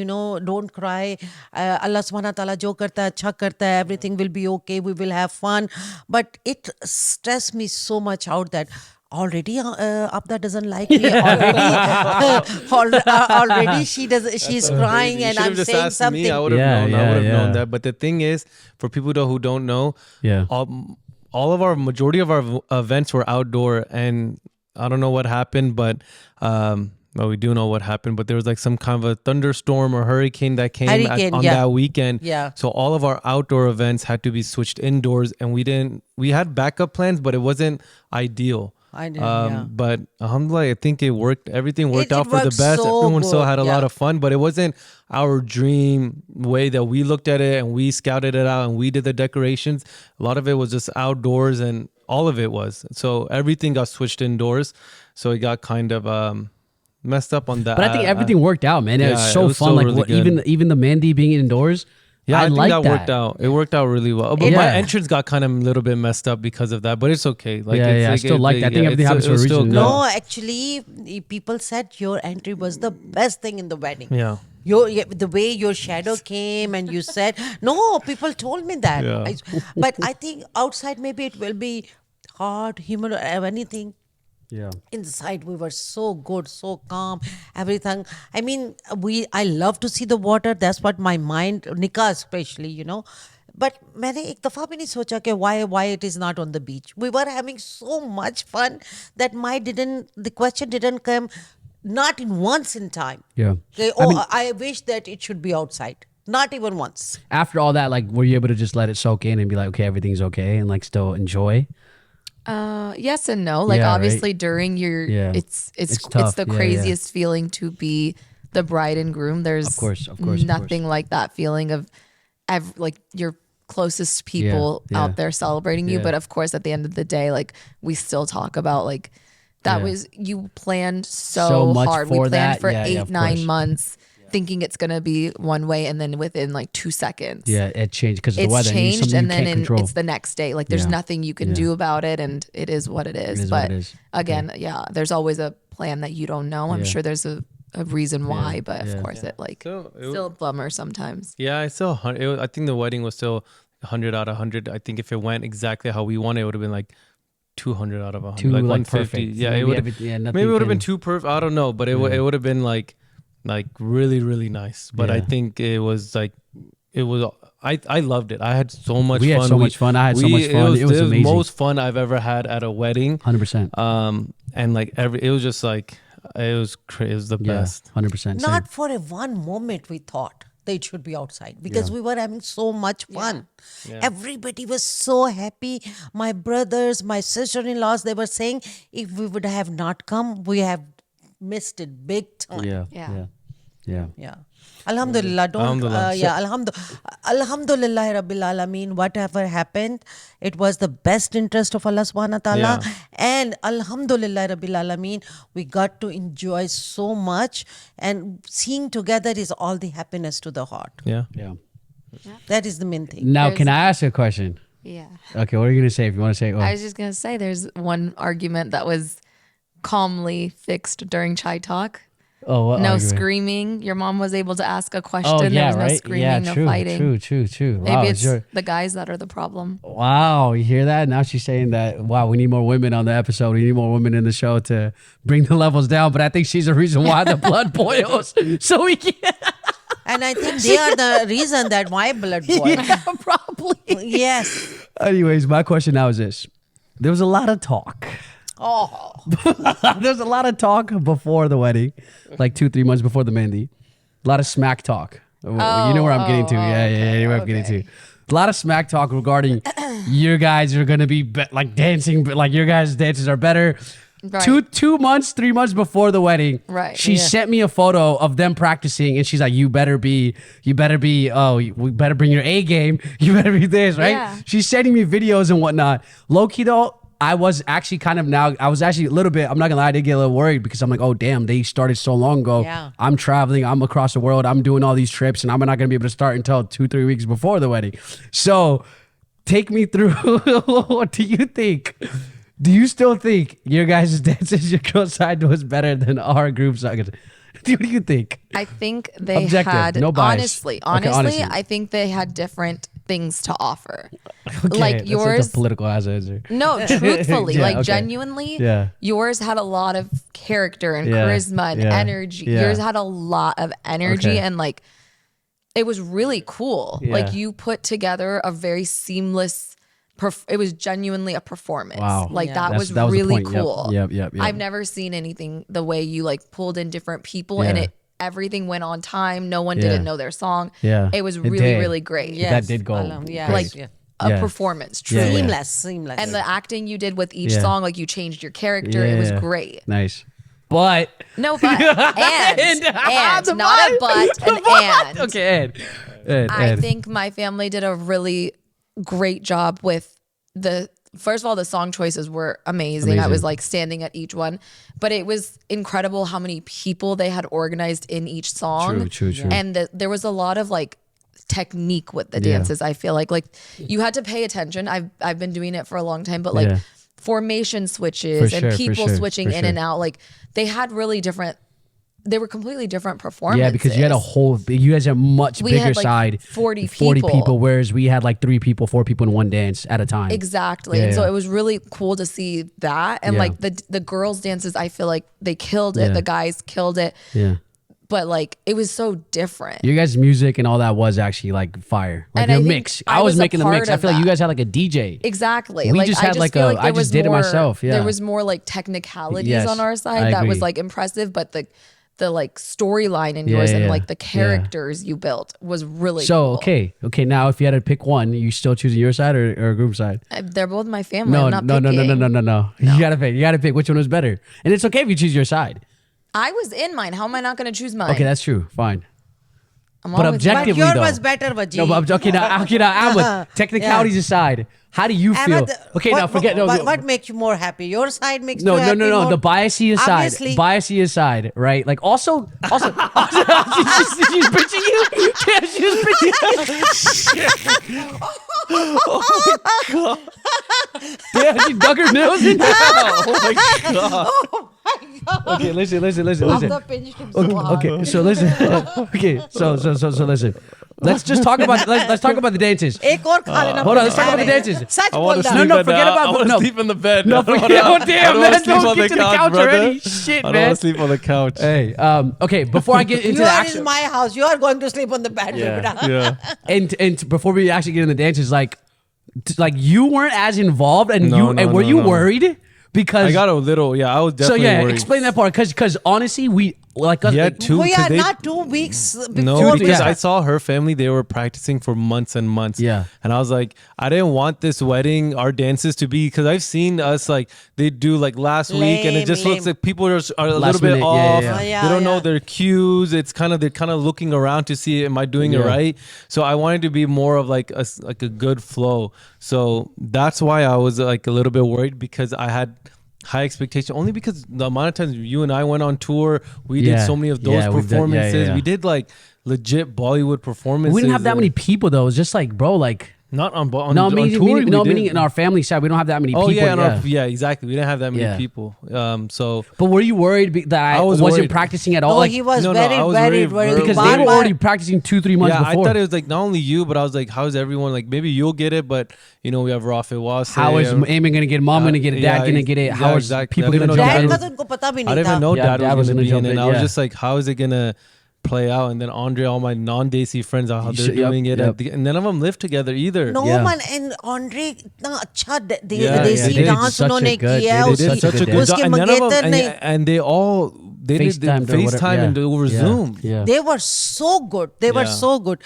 Don't cry. Allah subhanahu wa ta'ala jo karta hai, acha karta hai. Everything will be okay. We will have fun." But it stressed me so much out that already Abda doesn't like me already she's crying You and should have I'm just saying asked something. me. I would have Yeah, known. yeah, I would have yeah. known that. But the thing is, for people who don't know, Yeah. all of our majority of our events were outdoor, and I don't know what happened, but well, we do know what happened, but there was like some kind of a thunderstorm or hurricane that came on yeah. that weekend. Yeah. So all of our outdoor events had to be switched indoors, and we had backup plans, but it wasn't ideal. I didn't, yeah. But alhamdulillah, I think it worked. Everything worked It out for the worked best. so Everyone still good, had a lot yeah. of fun, but it wasn't our dream way that we looked at it and we scouted it out and we did the decorations. A lot of it was just outdoors, and all of it was. So everything got switched indoors. So it got kind of messed up on that. But I think everything worked out, man. It was yeah, so it was fun. so Like really good. even the mehndi being indoors. Yeah, I think like that worked out. It worked out really well. But my Yeah. entrance got kind of a little bit messed up because of that. But it's okay. Like, Yeah, it's yeah, I still like that. I think everything happens for a reason. No, actually, people said your entry was the best thing in the wedding. Yeah. The way your shadow came and you said, no, people told me that. Yeah. But I think outside maybe it will be hard, humor, or anything. Yeah. Inside we were so good, so calm, everything. I mean, I love to see the water. That's what my mind, nikah especially, But मैंने एक दफा भी नहीं सोचा कि why it is not on the beach. We were having so much fun that the question didn't come, not in once in time. Yeah. Okay, I wish that it should be outside. Not even once. After all that, like, were you able to just let it soak in and be like, okay, everything's okay, and like still enjoy? Yes and no. Like, Yeah, obviously right? during your It's it's tough. the Yeah, yeah. craziest feeling to be the bride and groom. There's Of course. nothing like that feeling of like your closest people yeah. out there celebrating you. Yeah. But of course, at the end of the day, like, we still talk about like that Yeah. was, you planned So so much hard. We for planned that. for Yeah, yeah, of 8-9 course. months thinking it's gonna be one way, and then within like 2 seconds. Yeah, it changed because of the It's weather. changed, Something and you then can't control. it's the next day. Like, there's Yeah. nothing you can Yeah. do about it, and it is what it is. is what But it is. again, yeah, there's always a plan that you don't know. I'm Yeah. sure there's a reason why, but Yeah. of course it like So it still a bummer sometimes. Yeah, it's still. I think the wedding was still 100 out of 100. I think if it went exactly how we wanted, it would have been like 200 out of 100, Too, like like, 150. perfect. Yeah, Maybe it would. everything- yeah, nothing Maybe it would have been can- too perfect. I don't know, but it would have been like really really nice. But I Yeah. think it was like it was. I loved it. I had so much. We fun. had so much fun. I had so much fun. It was the amazing. most fun I've ever had at a wedding. 100%. And like it was just like it was the Yeah, best. 100%. Not for one moment we thought they should be outside because we were having so much fun. Everybody was so happy. My brothers, my sister-in-laws, they were saying if we would have not come, we have missed it big time. Yeah. Alhamdulillah. Alhamdulillah. Alhamdulillah Rabbil Alameen. Whatever happened, it was the best interest of Allah subhanahu wa ta'ala. Yeah. And Alhamdulillah Rabbil Alameen, we got to enjoy so much. And seeing together is all the happiness to the heart. Yeah. That is the main thing. Now, can I ask you a question? Yeah. Okay, what are you gonna say if you want to say? I was just going to say there's one argument that was calmly fixed during chai talk. Oh, what No argument? screaming. Your mom was able to ask a question. Oh, yeah, there was no right. screaming, Yeah, no true, fighting. true. Maybe Wow, it's the guys that are the problem. wow, you hear that? Now she's saying that, wow, we need more women on the episode. We need more women in the show to bring the levels down. But I think she's the reason why the blood boils. So we can't. And I think they are the reason that my blood boils. Yeah, probably. Yes. Anyways, my question now is this. There was a lot of talk. Oh. There's a lot of talk before the wedding, like 2-3 months before the mehndi. A lot of smack talk. You know where I'm getting to. Yeah, you know where I'm getting to. A lot of smack talk regarding your guys are going to be like dancing, but like your guys' dances are better. Right. 2 months, 3 months before the wedding, Right. she sent me a photo of them practicing, and she's like, you better be, we better bring your A game. You better be this, right? Yeah. She's sending me videos and whatnot. Low key though, I was actually a little bit, I'm not gonna lie, I did get a little worried because I'm like, oh damn, they started so long ago. Yeah. I'm traveling, I'm across the world, I'm doing all these trips, and I'm not gonna be able to start until 2-3 weeks before the wedding. So take me through, what do you think? Do you still think your guys' dances, your girl's side was better than our group side? What do you think? I think they Objective, had, no bias. honestly, honestly. I think they had different things to offer. Okay, like that's yours, a political ass answer. no, truthfully, Yeah, like okay. genuinely, Yeah. yours had a lot of character and Yeah, charisma and yeah, energy. yeah. Yours had a lot of energy Okay. and like, it was really cool. Yeah. Like you put together a very seamless, it was genuinely a performance. Wow. Like Yeah. that was that was the really point. Yep, cool. yep. I've never seen anything the way you like pulled in different people and Yeah. everything went on time. No one Yeah. didn't know their song. Yeah. It was It really, did. really great. Yes. That did go Yeah. great. Like, A Yeah. performance, Yeah, truly. yeah. seamless. And the acting you did with each Yeah. song, like you changed your character. It was Yeah. great. Nice. But No, but and The not a but. but, an and. Okay, and. I think my family did a really great job with first of all, the song choices were amazing. I was like standing at each one, but it was incredible how many people they had organized in each song. True. And there was a lot of like technique with the Yeah. dances. I feel like you had to pay attention. I've been doing it for a long time, but like Yeah. formation switches For and sure, for people sure, switching for in and sure. out, like they had really different. They were completely different performances. Yeah, because you guys had a much We bigger had, like, side. 40 people, people. whereas we had like 4 people in one dance at a time. Exactly. Yeah, and so yeah. it was really cool to see that. And Yeah. like the girls' dances, I feel like they killed it. Yeah. The guys killed it. Yeah. But like it was so different. Your guys' music and all that was actually like fire. Like And your I think mix. I I was was a making the mix. part I of feel like you that. guys had like a DJ. Exactly. We like just I had, just like, feel a- like there I just was did it more, myself, yeah. There was more like technicalities Yes, on our I side that was agree. like impressive, but the like storyline in yours Yeah, and yeah, like the yeah. characters you built was really So cool. okay. Now if you had to pick one, you still choosing your side or group side? They're both my family. No, I'm not no. picking. You gotta pick. You gotta pick which one was better, and it's okay if you choose your side. I was in mine. How am I not going to choose mine? Okay, that's true. Fine. I'm But always but objectively, yours though. was better, Wajeeh. No, but okay now, Ahmed, technicalities aside, how do you feel? Ahmed, Okay, now forget. What makes you more happy? Your side makes No, you happy no. more? The biasy aside. Obviously. Biasy aside, right? Like also she's bitching you. Yeah, she was bitching you. Yeah, she dug her nails in. Okay, listen. Abida pinched him so hard. Okay, so listen. Okay, so listen. Let's just talk about let's talk about the dances. एक और खा लेना Hold on, let's talk पड़ेगा। about the dances. Such I want बोल to रहा sleep No, at forget the- about- I want to no. sleep in the bed. No, I don't forget. wanna- Oh damn, I don't man! wanna sleep Don't on get the to the couch, couch brother. already. Shit, I don't man. want to sleep on the couch. Hey, okay. Before I get into You the are in action, my house. You are going to sleep on the bed. Yeah. Yeah. and before we actually get in the dances, like you weren't as involved, and were you no. worried because I got a little, I was so definitely worried. explain that part because honestly, like us. Yeah, like, two. Oh, yeah, they- not 2 weeks before. No, because yeah. I saw her family, they were practicing for months and months. Yeah. And I was like, I didn't want this wedding, our dances to be, because I've seen us like, they do like last week and it just Lame. looks like people are a Last little bit minute, yeah, off. yeah, yeah. Yeah, They don't know yeah. their cues. It's kind of, they're kind of looking around to see, am I doing it Yeah. right? So I wanted to be more of like a good flow. So that's why I was like a little bit worried, because I had high expectation, only because the amount of times you and I went on tour, we Yeah. did so many of those Yeah, we've done- yeah, performances. yeah. We did like legit Bollywood performances. we didn't have that many people though. It's just like, bro, like Not on no, on meaning, touring, meaning, no, we did. meaning in our family side, we don't have that many Oh people. yeah, yeah, exactly. We didn't have that many Yeah. people. So But were you worried that I, I was wasn't worried. practicing at all? No, like, he was No, no, very, I was very, very very. because bar- they were bar- already practicing 2-3 months yeah, before. I thought it was like not only you, but I was like, how's everyone? Like maybe you'll get it, but you know we have Rafi Wase. How is Eamon gonna get it? Mom gonna get it? Dad yeah, gonna get it? yeah, How is exactly. people I gonna didn't know jump Dad in? का तो उनको पता भी I नहीं didn't था. even know Yeah, dad was gonna be jump in, and in, I was yeah. just like, how is it gonna play out? And then Andre, all my non-Desi friends, how they're should- yep, doing it, yep. and none of them live together either. No Yeah. man, and Andre इतना अच्छा Yeah, देसी they did dance such a उन्होंने good- किया they They did did such a good उसके job, and none of मंगेतर them, ने and they all they did FaceTimed or whatever, FaceTime yeah. and over Yeah, Zoom. Yeah. They were so good. They were Yeah. so good.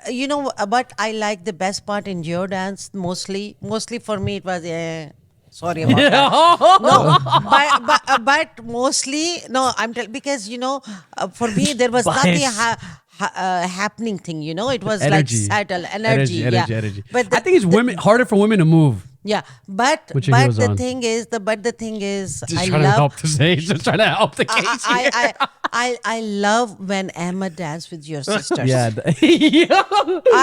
You know, but I like the best part in your dance mostly. Mostly for me, it was sorry about that. No, but mostly no. Because for me there was nothing happening thing. It was Energy. like subtle energy. Yeah. Energy. But I think it's harder for women to move. yeah, but Put your heels the on. thing is Just I trying to love help the stage. Just trying to help the case here. I love when Emma danced with your sisters. Yeah.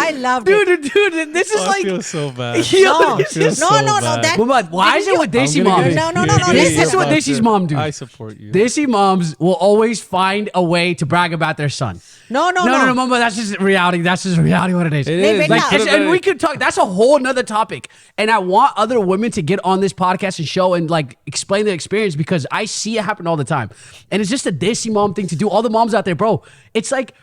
I loved it. Dude, this is I like. feel so bad. Yo, No, this is no, so no, no. bad. That But why is it with Desi I'm gonna moms? get- No, no, no, This listen. is what Desi's mom do. I support you. Desi moms will always find a way to brag about their son. No, Mama. That's just reality. That's just reality. What it is. It is. is. Like, Could've And been- we could talk. That's a whole nother topic. And I want other women to get on this podcast and show and like explain their experience, because I see it happen all the time. And it's just a Desi mom thing to do. All the moms out there, bro. It's like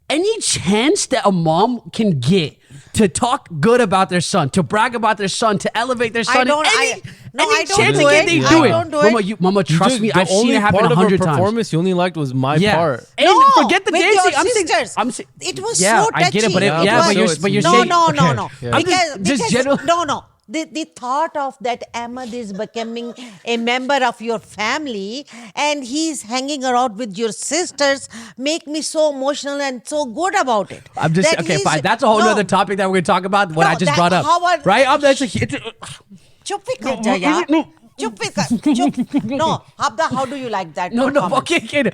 any chance that a mom can get to talk good about their son, to brag about their son, to elevate their son. I don't chance do they get, it. they I do it. don't do Mama, it. Mama, trust me. The I've seen only it happen part of her 100 times. performance you only liked was my part. And No, forget the with dancing. your I'm saying, sisters. I'm saying, It was yeah, so I get it, but touchy. yeah, It but was- you're no, saying no, okay. no. Yeah. I'm Because just general. no. The thought of that Ahmed is becoming a member of your family and he's hanging around with your sisters make me so emotional and so good about it. I'm just That okay, he's- fine. That's a whole no, nother topic that we're gonna talk about. What No, I just that- brought up, how are- right? Chup ही कर जा यार. Chup ही कर. Chup. No, Abda, how do you like that? No, performance? okay.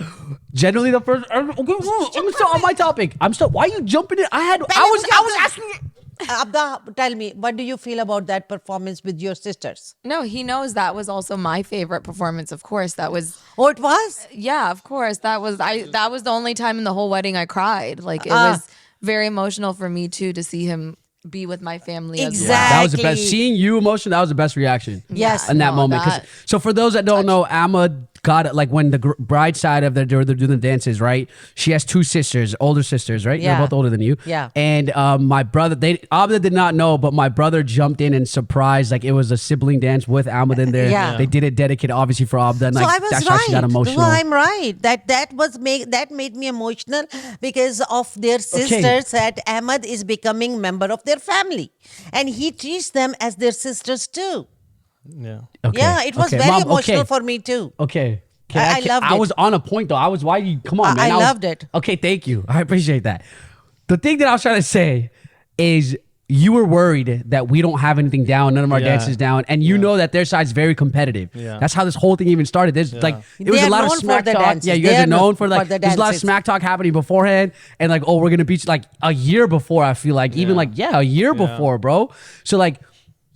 Generally, the first. I'm still on my topic. I'm still. Why are you jumping in? I was asking. Abda, tell me, what do you feel about that performance with your sisters? No, he knows that was also my favorite performance. Of course, that was. Oh, it was? Yeah, of course. That was the only time in the whole wedding I cried. Like it Ah. was very emotional for me too to see him be with my family as well. Exactly. That was the best. Seeing you emotion. That was the best reaction. Yes. in that No, moment. 'Cause- that so for those that don't know, Ahmed got like when the bride side of they're doing the dances, right? She has two sisters, older sisters, right? Yeah. They're both older than you. Yeah. And my brother, Abida did not know, but my brother jumped in and surprised, like it was a sibling dance with Ahmed in there. Yeah. They did it dedicated, obviously, for Abida. And So like, I was that's right. how she got emotional. So I'm right. That made me emotional because of their sisters. That Ahmed is becoming member of their family, and he treats them as their sisters too. Yeah. Okay. Yeah, it was Okay. very Mom, emotional okay. for me too. Okay. I loved I it. was on a point though. Why you come on, man? I was- loved it. Okay, thank you. I appreciate that. The thing that I was trying to say is you were worried that we don't have anything down, none of our Yeah. dances down, and you know that their side's very competitive. Yeah. That's how this whole thing even started. There's like it was They a are lot of known for smack the talk. dances. Yeah, you They guys are are known known for for like the there's a lot of dances. smack talk happening beforehand, and like we're gonna beat like a year before. I feel like even like a year before, bro. So like.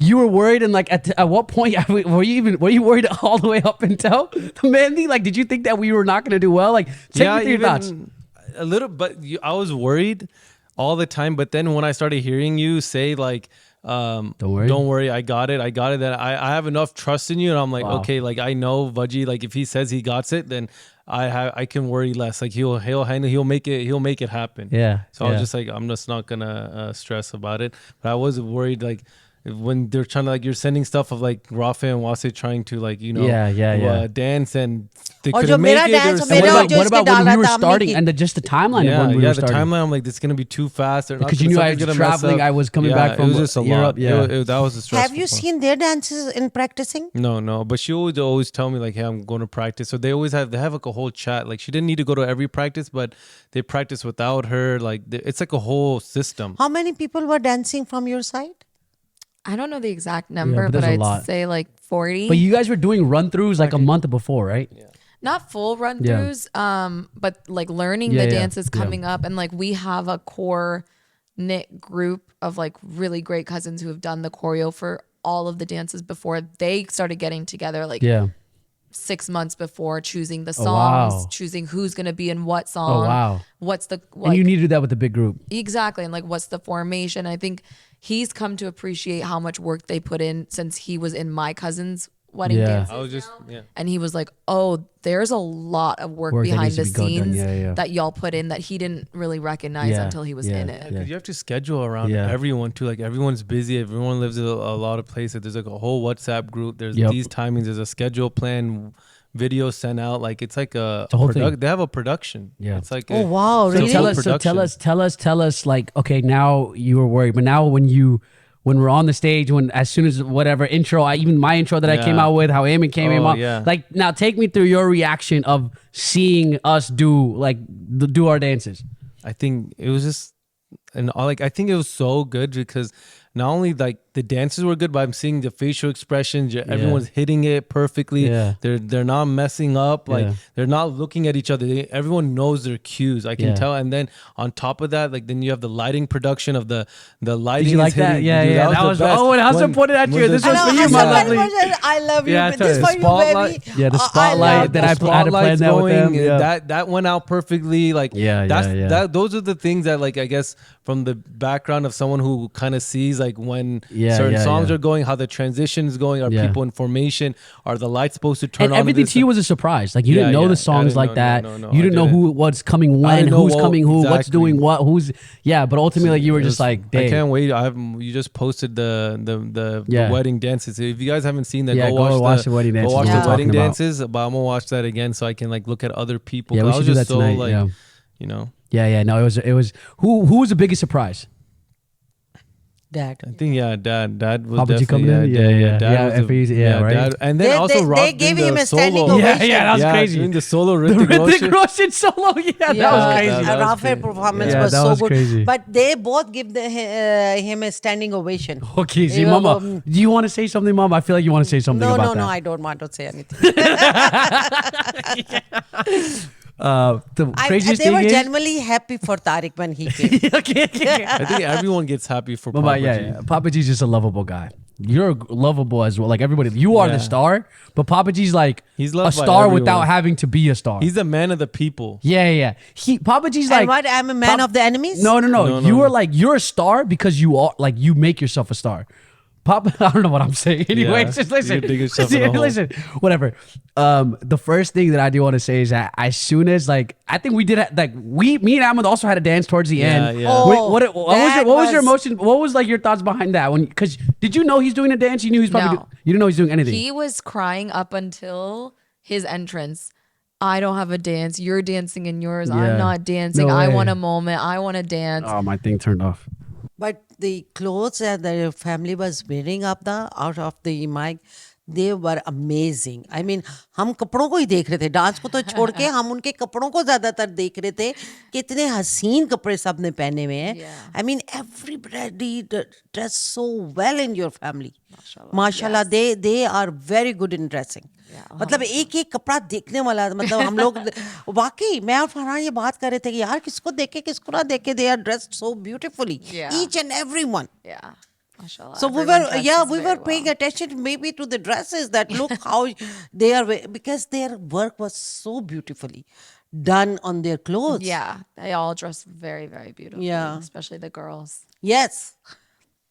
You were worried, and like at what point were you worried all the way up until the mehndi? Like, did you think that we were not going to do well? Like, take me through your thoughts. A little, but I was worried all the time. But then when I started hearing you say like, don't worry, I got it. That I have enough trust in you, and I'm like, okay, like I know Wajeeh. Like if he says he got it, then I can worry less. Like he'll make it happen. Yeah, So I yeah. was just like, I'm just not gonna stress about it. But I was worried like. when they're trying to like, you're sending stuff of like Rafe and Wase trying to like, you know, dance and they Or couldn't jo make mera it. dance, They were mera saying, jo What iske about when dal we raha were tha, starting Ammi and just the timeline of when we yeah, were the starting? timeline. I'm like, this is gonna be too fast. Because you knew I was traveling. I was coming back from it was just a Europe. lot. Yeah. That was a stressful Have you part. seen their dances in practicing? No, but she would always tell me like, hey, I'm going to practice. So they have like a whole chat. Like she didn't need to go to every practice, but they practice without her. Like it's like a whole system. How many people were dancing from your side? I don't know the exact number, but but there's a I'd lot. say like 40. But you guys were doing run-throughs like a month before, right? Yeah. Not full run throughs, but like learning Yeah, the yeah, dances yeah. coming up. And like we have a core knit group of like really great cousins who have done the choreo for all of the dances before. They started getting together like Yeah. 6 months before, choosing the Oh, songs, wow. choosing who's going to be in what song. Oh, wow. What's the, And like, you need to do that with the big group. exactly. And like, what's the formation? I think he's come to appreciate how much work they put in since he was in my cousin's wedding Yeah. dance. I was just And he was like, oh, there's a lot of work Work that behind needs the to be done. scenes Yeah, yeah. that y'all put in that he didn't really recognize Yeah, until he was yeah, in it. yeah. You have to schedule around Yeah. everyone too. Like everyone's busy. Everyone lives in a lot of places. There's like a whole WhatsApp group. There's Yep. these timings. There's a schedule plan. Video sent out. Like it's like a a whole thing. They have a production. Yeah. It's like Oh, wow, it's a really? Tell full us, production. tell us, like, okay, now you were worried, but now when we're on the stage, when as soon as whatever intro, even my intro that I came Yeah. out with, how Eamon came in, Yeah. like, now take me through your reaction of seeing us do our dances. I think it was just I think it was so good because not only like the dances were good, but I'm seeing the facial expressions. Everyone's hitting it perfectly. Yeah. They're not messing up. Like Yeah. they're not looking at each other. Everyone knows their cues. I can Yeah. tell. And then on top of that, like then you have the lighting production of the lighting. Did you like is that? hitting. Yeah, Dude, yeah. That was the best. oh, and Hassan When- pointed at when you. the- This was Hello, for you, Hassan, my my lovely. version, I love you. Yeah, This the for you, spotlight. baby. Yeah, the I spotlight love that you. I had to plan spotlight's that with them. going, Yeah. that went out perfectly. Like Yeah, that's yeah. that. Those are the things that like I guess from the background of someone who kind of sees like when Yeah, certain yeah, songs yeah. are going, how the transition is going. Are Yeah. people in formation? Are the lights supposed to turn And on? everything this- to you was a surprise. Like you Yeah, didn't know yeah. the I songs didn't like know, that. no, You I didn't know didn't. what's coming I when, didn't know who's what- coming who, what's exactly. doing what, who's But ultimately, like you were It just was- like, I dang. can't wait. You just posted the Yeah. wedding dances. If you guys haven't seen that, Yeah, go go watch the wedding dances Go watch we're the wedding talking about. dances. But I'm gonna watch that again so I can like look at other people. Yeah, 'Cause we I should was do just that so tonight. like, Yeah. you know. Yeah. No, it was. Who was the biggest surprise? Dad. I think dad was Papa G definitely coming in? Yeah. Dad Yeah, was if he's- yeah, right? Dad. And then also They Rock gave doing him the a standing solo. ovation. Yeah, that was crazy. Doing the solo The Hrithik Hrithik Roshan. Roshan solo. Yeah, that was crazy. that was Rafael crazy. performance Yeah, was that so was good. crazy. But they both give him a standing ovation. Okay, see, You Mama, know, do you want to say something, Mom? I feel like you want to say something No, about no, that. no, I don't want to say anything. The craziest They thing were is, genuinely happy for Tariq when he came. okay. I think everyone gets happy for But Papa G. yeah, Papa G's just a lovable guy. You're lovable as well. Like everybody, you are the Yeah. star, but Papa G's like He's a loved by star everyone. without having to be a star. He's the man of the people. Yeah. Papa G's And like what? I'm a man of the enemies? No. No, You no. are like you're a star because you are like you make yourself a star. Papa, I don't know what I'm saying. Anyway, Yeah, just listen. you dig yourself in a hole. Listen, whatever. The first thing that I do want to say is that as soon as like I think we did me and Ahmed also had a dance towards the end. Yeah. Oh, What that was your was- emotion? What was like your thoughts behind that? Because did you know he's doing a dance? You knew he's probably No. you didn't know he's doing anything. He was crying up until his entrance. I don't have a dance. You're dancing in yours. Yeah. I'm not dancing. No I way. want a moment. I want to dance. Oh, my thing turned off. But the clothes that the family was wearing out of the mic, they were amazing. I mean, हम कपड़ों को ही देख रहे थे dance को तो छोड़ के हम उनके कपड़ों को ज्यादातर देख रहे थे कितने हसीन कपड़े सब ने पहने हुए हैं. I mean, everybody dressed so well in your family. Mashallah, they are very good in dressing. मतलब एक एक कपड़ा देखने वाला मतलब हम लोग वाकई मैं और फरहान ये बात कर रहे थे कि यार किसको देखे किसको ना देखे they are dressed so beautifully, Yeah. each and every one. Yeah. Mashallah, So we everyone were dresses we were very paying well. attention maybe to the dresses that look how they are because their work was so beautifully done on their clothes. Yeah, they all dress very, very beautifully. Yeah. Especially the girls. Yes.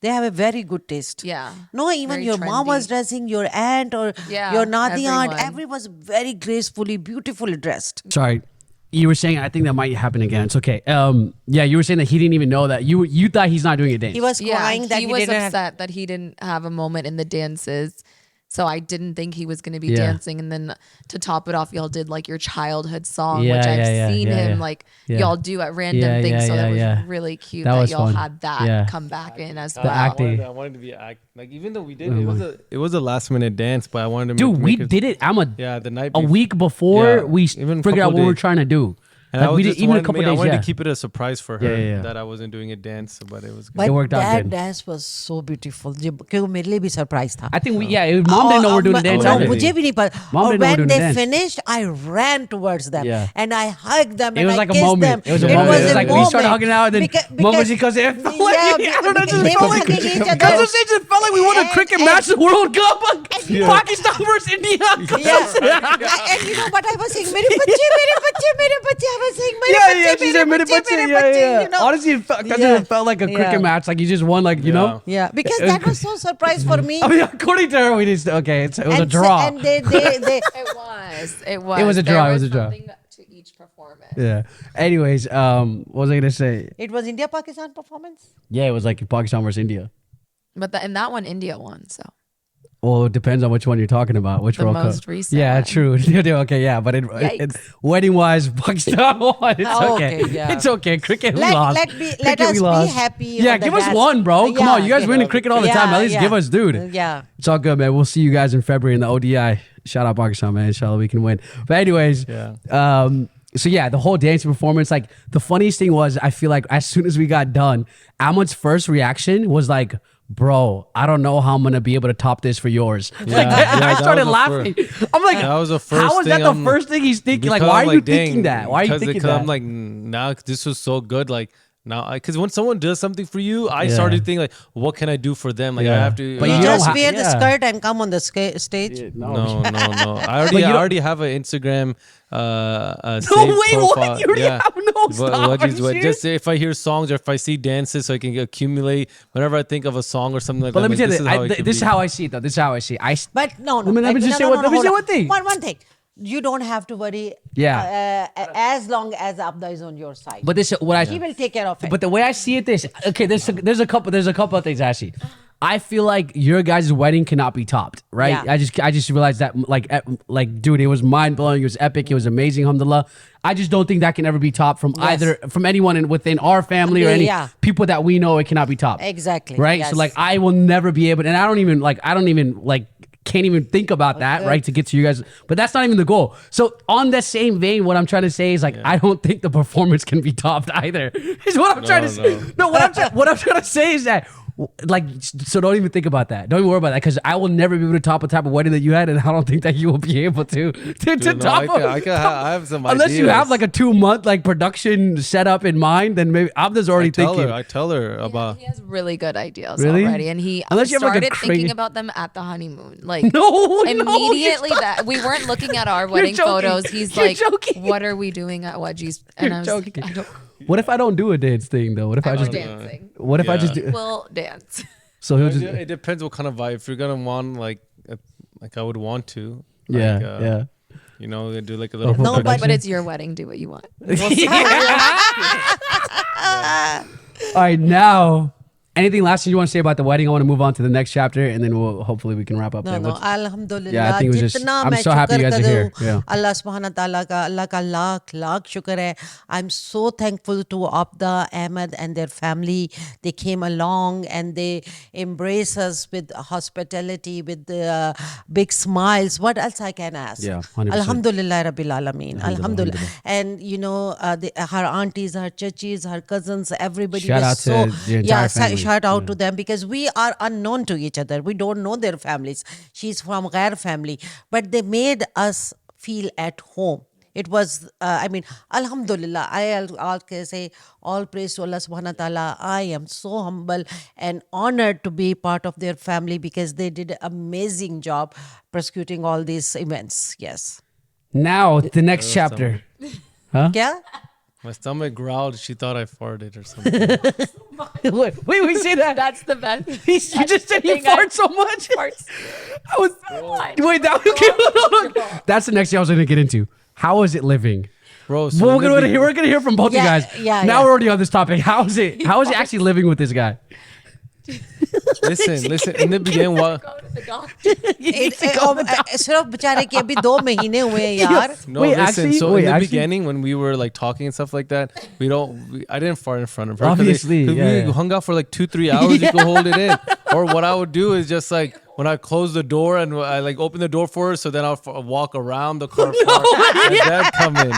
They have a very good taste. Yeah. No, even Very your mom was trendy. dressing, your aunt or Yeah, your Nadi aunt, everyone. everyone was very gracefully, beautifully dressed. Sorry. you were saying, I think that might happen again. It's okay. Yeah, you were saying that he didn't even know that. You thought he's not doing a dance. He was crying that he was didn't have- upset that he didn't have a moment in the dances. So I didn't think he was going to be Yeah. dancing. And then to top it off, y'all did like your childhood song, Yeah, which I've yeah, seen yeah, him yeah. like Yeah. y'all do at random Yeah, things. yeah, So that was yeah. really cute That that, was y'all fun. had that Yeah. come back in as The well. acting. I wanted to be like even though we did it was a last minute dance, but I wanted to Dude, we make it, did it. the night A before. week before Yeah, we even figured out couple what we were days. trying to do. And Like I we just did even a wanted, couple I days. wanted Yeah. to keep it a surprise for her Yeah. that I wasn't doing a dance, but it was good. But It worked out that good. dance was so beautiful. क्योंकि मेरे लिए भी surprise था. I think mom didn't know we were doing a dance No, either. मुझे भी नहीं पता. Mom Or didn't know we were when doing they a dance. finished, I ran towards them Yeah. and I hugged them. It and was I like a kissed moment. them. It was a moment. It was a like we started moment. hugging out, and then mom was because it felt like yeah, I don't know, it just they felt were like hugging each other. because it just felt like we won a cricket match, the World Cup, Pakistan versus India. Yeah. And you know what I was saying? मेरे बच्चे. I was saying मेरे Yeah, बच्चे. she said, मेरे बच्चे. You know? Honestly, it felt like a cricket Yeah. match, like you just won, like you know. Yeah, because that was so surprise for me. I mean, according to her, we just okay. It was a And draw. And they It was. It was a draw, There it was a draw. something to each performance. Yeah. Anyways, what was I gonna say? it was India Pakistan performance. Yeah, it was like Pakistan versus India. But in that one, India won. So Well, it depends on which one you're talking about. Which The World Cup? most recent Yeah, one. true. Okay, yeah, but wedding wise, Pakistan won. It's Oh, okay. okay, yeah. It's okay. Cricket, we Let lost. us Cricket, we be lost. happy. Yeah, on the give us dance. one, bro. Come Yeah, on, you guys yeah. win in cricket all the time. At least give us, dude. Yeah. It's all good, man. We'll see you guys in February in the ODI. Shout out Pakistan, man. Inshallah, we can win. But anyways, so yeah, the whole dancing performance, like the funniest thing was, I feel like as soon as we got done, Ahmad's first reaction was like, bro, I don't know how I'm gonna be able to top this for yours. I that started was the laughing. I'm like, That was the first how is that thing the I'm- first thing he's thinking? Like, because why I'm are you like, dang, thinking that? Why are you thinking that? I'm like, now this was so good. Like now, because when someone does something for you, I Yeah. started thinking like, what can I do for them? Like I Yeah. have to. But You you just don't wear the yeah. skirt and come on the stage. No. I you don't- already have an Instagram. No saved way, what? profile. You already have no stop. Are you serious? Just if I hear songs or if I see dances, so I can accumulate whenever I think of a song or something like But that. let me like, tell you, it this is could be. how I see it, though. This is how I see it. But no. Let me just say one thing. One thing. You don't have to worry. Yeah. As long as Abda is on your side. But this, what I, he will take care of it. but the way I see it, there's a couple of things actually. I feel like your guys' wedding cannot be topped, right? Yeah. I just realized that, like, dude, it was mind blowing. It was epic. It was amazing. Alhamdulillah. I just don't think that can ever be topped from from anyone within our family or any Yeah. people that we know. It cannot be topped. Exactly. Right. Yes. So like, I will never be able, and I don't even can't even think about that, right? To get to you guys, but that's not even the goal. So on the same vein, what I'm trying to say is like, I don't think the performance can be topped either. Is what I'm trying to say. No, what I'm trying to say is that, like, so don't even think about that. Don't even worry about that, because I will never be able to top a type of wedding that you had, and I don't think that you will be able to top. I have some Unless you ideas. have like a 2-month like production setup in mind, then maybe Abda's already thinking. I tell her about. He has really good ideas Really? already, and he Unless you have, like, a started thinking crazy- about them at the honeymoon. Like No, immediately you're that we weren't looking at our wedding joking. photos. He's You're like, joking. "What are we doing at Wajeeh's?" And I was joking. like, "I don't. What if I don't do a dance thing though? What if I We're just dancing. What if I just do? We'll dance." So he'll just It depends what kind of vibe. If you're gonna want like I would want to. yeah Like, yeah. You know, do like a little. No, production. But it's your wedding. Do what you want. All right, now anything last thing you want to say about the wedding? I want to move on to the next chapter, and then hopefully we can wrap up. No, there. no, What's- Alhamdulillah. Yeah, I think it was just- जितना I'm मैं so happy you शुक्र guys are here. करूं, Yeah. Allah subhanahu wa ta'ala का अल्लाह का लाख शुक्र है. I'm so thankful to Abda, Ahmed and their family. They came along and they embrace us with hospitality, with big smiles. What else I can ask? Yeah, 100%. Alhamdulillah Rabbil Alameen. Alhamdulillah. And you know, her aunties, her chachis, her cousins, everybody Shout was out so to the entire family. shout out to them, because we are unknown to each other. We don't know their families. She's from Ghair family, but they made us feel at home. It was, Alhamdulillah, I'll say all praise to Allah subhanahu wa ta'ala. I am so humble and honored to be part of their family, because they did an amazing job prosecuting all these events. Yes. Now the next chapter. Kya? My stomach growled. She thought I farted or something. wait, say that. That's the best. You just said he thing I- farts so much. Farts. Wait, that okay, no. That's the next thing I was going to get into. How is it living? Bro, But we're gonna hear from both you guys. Yeah, Now yeah. we're already on this topic. How is it actually living with this guy? listen. In the beginning, what? Go to the doctor. सिर्फ बेचारे के अभी 2 महीने हुए हैं यार. No, Wait, listen. actually- So wait, in the actually- beginning, when we were like talking and stuff like that, I didn't fart in front of her. Obviously, we yeah. hung out for like 2-3 hours. You could hold it in. Or what I would do is just like when I close the door and I like open the door for her, so then I'll walk around the car park and then come in.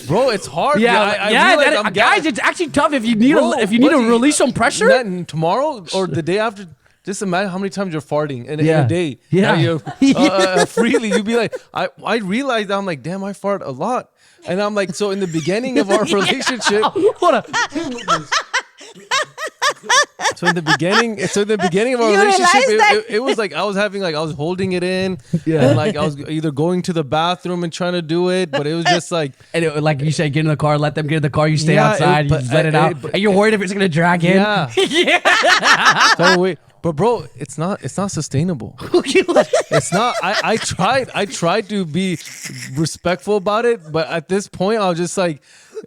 Bro, it's hard. I realize I'm guys, it's actually tough if you need Bro, to release some pressure. Then tomorrow or the day after, just imagine how many times you're farting in Yeah. a day. Yeah. Freely. You'd be like, I realized that I'm like, damn, I fart a lot. And I'm like, so in the beginning of our relationship, Hold on. so in the beginning of our You relationship, realize it was like I was holding it in, Yeah. and like I was either going to the bathroom and trying to do it, but it was just like. And like you said, get in the car, let them get in the car. You stay Yeah, outside, you but- just let it out, and you're worried if it's gonna drag in. Yeah. So wait, but bro, it's not sustainable. It's not. I tried to be respectful about it, but at this point, I was just like,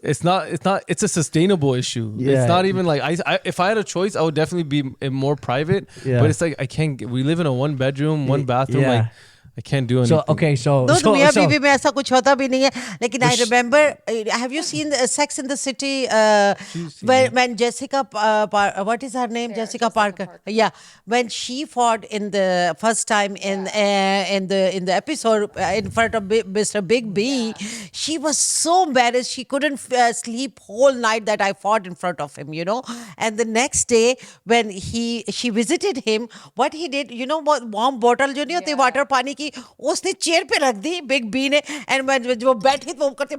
it's not. It's a sustainable issue. Yeah. It's not even like if I had a choice, I would definitely be more private. Yeah. But it's like I can't. We live in a 1 bedroom, 1 bathroom. Yeah. Like I can't do anything. So okay, so No, so, तो मियाँ so बीवी में ऐसा कुछ होता भी नहीं है. लेकिन I remember, have you seen Sex in the City? When Jessica, what is her name? Jessica Parker. Yeah, when she fought in the first time in the episode in front of Mr. Big B, she was so embarrassed she couldn't sleep whole night that I fought in front of him. And the next day when she visited him, what he did, what warm bottle जो नहीं होती water पानी की, उसने chair पे रख the big B ने, and when वो बैठी तो वो करते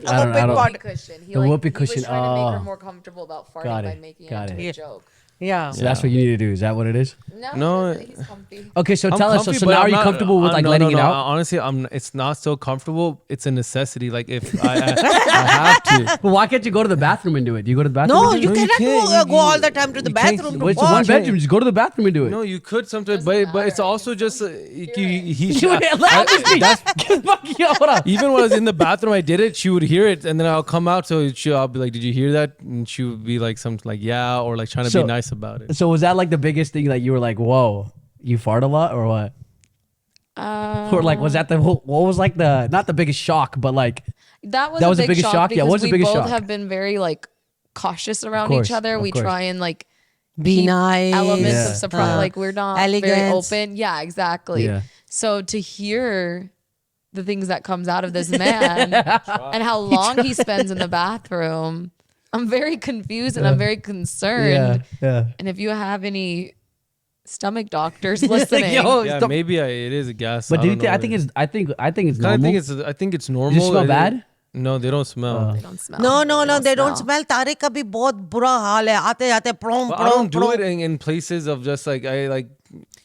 I don't- Whoopee cushion. He, The like, whoopee he was cushion, trying to make her oh. more comfortable about farting Got by it, making got it into it. a joke. Yeah. So that's what you need to do. Is that what it is? No. He's comfy. Okay, so I'm tell us. comfy, So but now I'm are you not- comfortable with like no, letting no, it no. out? Honestly, it's not so comfortable. It's a necessity. Like if I have to. But why can't you go to the bathroom and do it? Do you go to the bathroom? No, and do you it? you cannot can't. go all the time to the You can't- bathroom. Well, it's a What? 1 bedroom. Just go to the bathroom and do it. No, you could sometimes, but it's also just he. Allow me to speak. Hold on. Even when I was in the bathroom, I did it. She would hear it, and then I'll come out. So I'll be like, "Did you hear that?" And she would be like, "Something like yeah," or like trying to So- be nice about it. So was that like the biggest thing that you were like, whoa, you fart a lot or what? Or like, was that what was like not the biggest shock, but like, That was was a the big biggest shock? Yeah, because what's the we biggest both shock? have been very like cautious around course, each other. of We course. try and like Be keep nice. elements Yeah. of surprise. Like we're not very Elegance. open. Yeah, exactly. Yeah. So to hear the things that comes out of this man and how long he spends in the bathroom, I'm very confused and I'm very concerned. yeah. And if you have any stomach doctors listening, Yo, Yeah, stop. maybe it is a gas. But do you don't think? know I think what it's. I think it's I normal. think it's normal. Does it smell bad? No, they don't smell. they don't smell. No, they don't smell. तारे का भी बहुत बुरा हाल है. आते जाते प्रोम But I don't do it in places of just like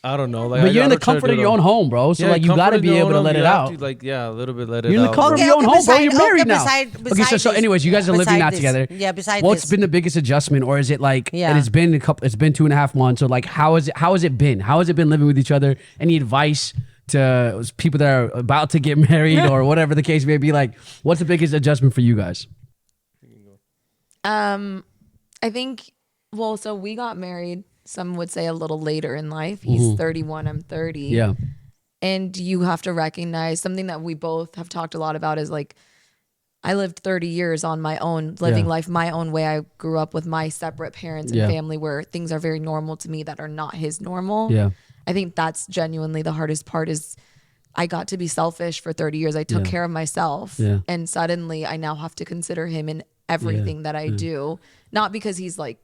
I don't know. Like But you're I in the don't try to comfort do of it your all. own home, bro. So Yeah, like you comfort got to in be your able own to home, let you it have out. to, like a little bit let it You're in the out. comfort bro. of your own home, bro. You're okay, married now. beside Okay, so this. anyways, you guys are living Beside now this. together. Yeah, beside What's this. been the biggest adjustment, or is it like? Yeah. And it's been It's been 2.5 months. So like, how has it been? How has it been living with each other? Any advice to people that are about to get married or whatever the case may be? Like, what's the biggest adjustment for you guys? I think, so we got married, some would say a little later in life. He's 31, I'm 30. Yeah. And you have to recognize something that we both have talked a lot about is like, I lived 30 years on my own, living Yeah. life my own way. I grew up with my separate parents and Yeah. family where things are very normal to me that are not his normal. Yeah. I think that's genuinely the hardest part is I got to be selfish for 30 years. I took Yeah. care of myself. Yeah. And suddenly I now have to consider him in everything that I do. Not because he's like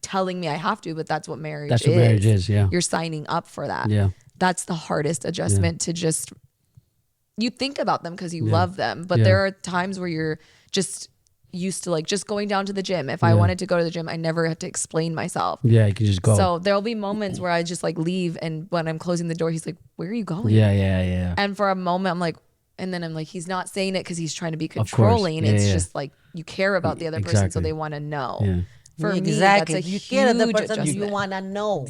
telling me I have to, but that's what marriage is. That's what marriage is. Yeah. You're signing up for that. Yeah. That's the hardest adjustment to just, you think about them because you love them. But Yeah. there are times where you're just used to like just going down to the gym. If I wanted to go to the gym, I never had to explain myself. Yeah. You can just go. So there'll be moments where I just like leave, and when I'm closing the door, he's like, "Where are you going?" Yeah. And for a moment, I'm like, and then I'm like, he's not saying it because he's trying to be course. controlling. Yeah, It's yeah. just like you care about the other person, so Exactly. they want to know. Yeah. For me, exactly. that's a You care of the huge person you adjustment. wanna know.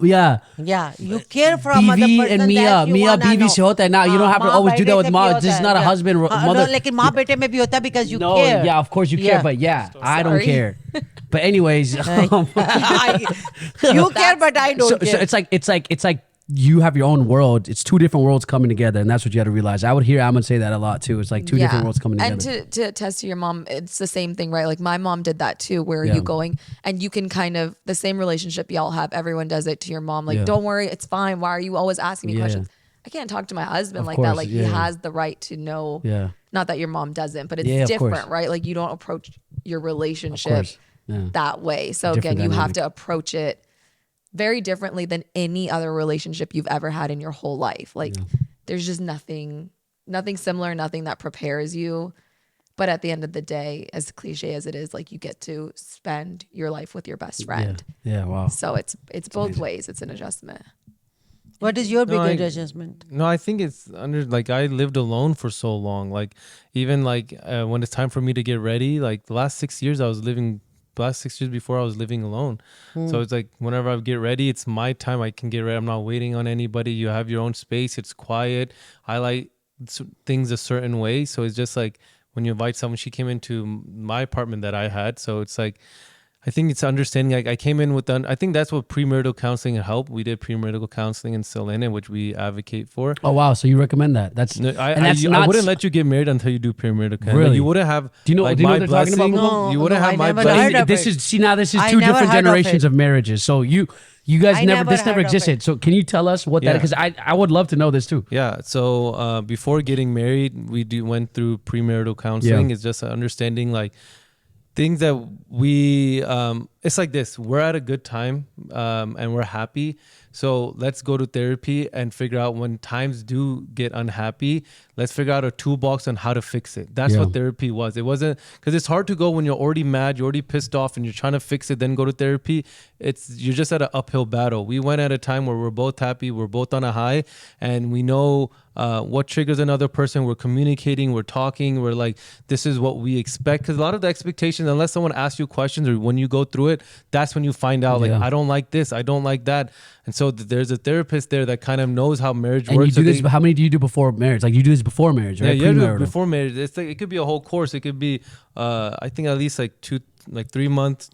yeah. Yeah, you care from other बीवी person and Mia, that you Mia wanna बीवी know. से होता है ना. You don't have to माँ always do that बेटे with से भी mom. होता This is है, not a yeah. husband हाँ, mother. no, लेकिन माँ बेटे में भी होता है because you No, care. yeah, of course you care, but yeah, I don't Sorry. care. But anyways, You care, but I don't so care. it's like you have your own world. It's two different worlds coming together, and that's what you have to realize. I would hear Ahmed say that a lot too. It's like two different worlds coming together. And to attest to your mom, it's the same thing, right? Like my mom did that too. Where are Yeah. you going? And you can kind of the same relationship y'all have. Everyone does it to your mom. Like, Yeah. don't worry, it's fine. Why are you always asking me Yeah. questions? I can't talk to my husband Of like course, that. Like he yeah. has the right to know. Yeah. Not that your mom doesn't, but it's Yeah, of different, course. right? Like you don't approach your Of relationship course. Yeah. that way. So Different again, you have dynamic. to approach it very differently than any other relationship you've ever had in your whole life. Like there's just nothing similar, nothing that prepares you. But at the end of the day, as cliche as it is, like you get to spend your life with your best friend. Yeah. Wow. So it's both ways. It's an adjustment. What is your No, biggest adjustment? No, I think it's under like I lived alone for so long. Like even like when it's time for me to get ready, like the last 6 years before I was living alone. So it's like whenever I get ready, it's my time. I can get ready. I'm not waiting on anybody. You have your own space. It's quiet. I like things a certain way. So it's just like when you invite someone, she came into my apartment that I had. So it's like, I think it's understanding. Like I came in with, I think that's what premarital counseling helped. We did premarital counseling in Selena, which we advocate for. Oh wow! So you recommend that? That's No, and that's I not wouldn't let you get married until you do premarital counseling. Really? Like, you wouldn't have. Do you know- like, do you know my what they're talking about, blessing. Mom? You wouldn't No, have I my never blessing. heard of this it. is this is I two never different heard of generations it. of marriages. So you guys I never never this never heard of existed. it. So can you tell us what that? Yeah. Because I would love to know this too. Yeah. So before getting married, we went through premarital counseling. Yeah. It's just understanding like things that we it's like this. We're at a good time and we're happy. So let's go to therapy and figure out when times do get unhappy. Let's figure out a toolbox on how to fix it. That's Yeah. what therapy was. It wasn't because it's hard to go when you're already mad, you're already pissed off, and you're trying to fix it. Then go to therapy. You're just at an uphill battle. We went at a time where we're both happy, we're both on a high, and we know what triggers another person. We're communicating, we're talking. We're like, this is what we expect. Because a lot of the expectations, unless someone asks you questions or when you go through it, that's when you find out. Like, Yeah. I don't like this, I don't like that. And so there's a therapist there that kind of knows how marriage And works. you do So this. they- How many do you do before marriage? Like you do this before marriage, yeah, right? you have to do it Premarital. before marriage. It's like it could be a whole course. It could be, I think at least like 2 to 3 months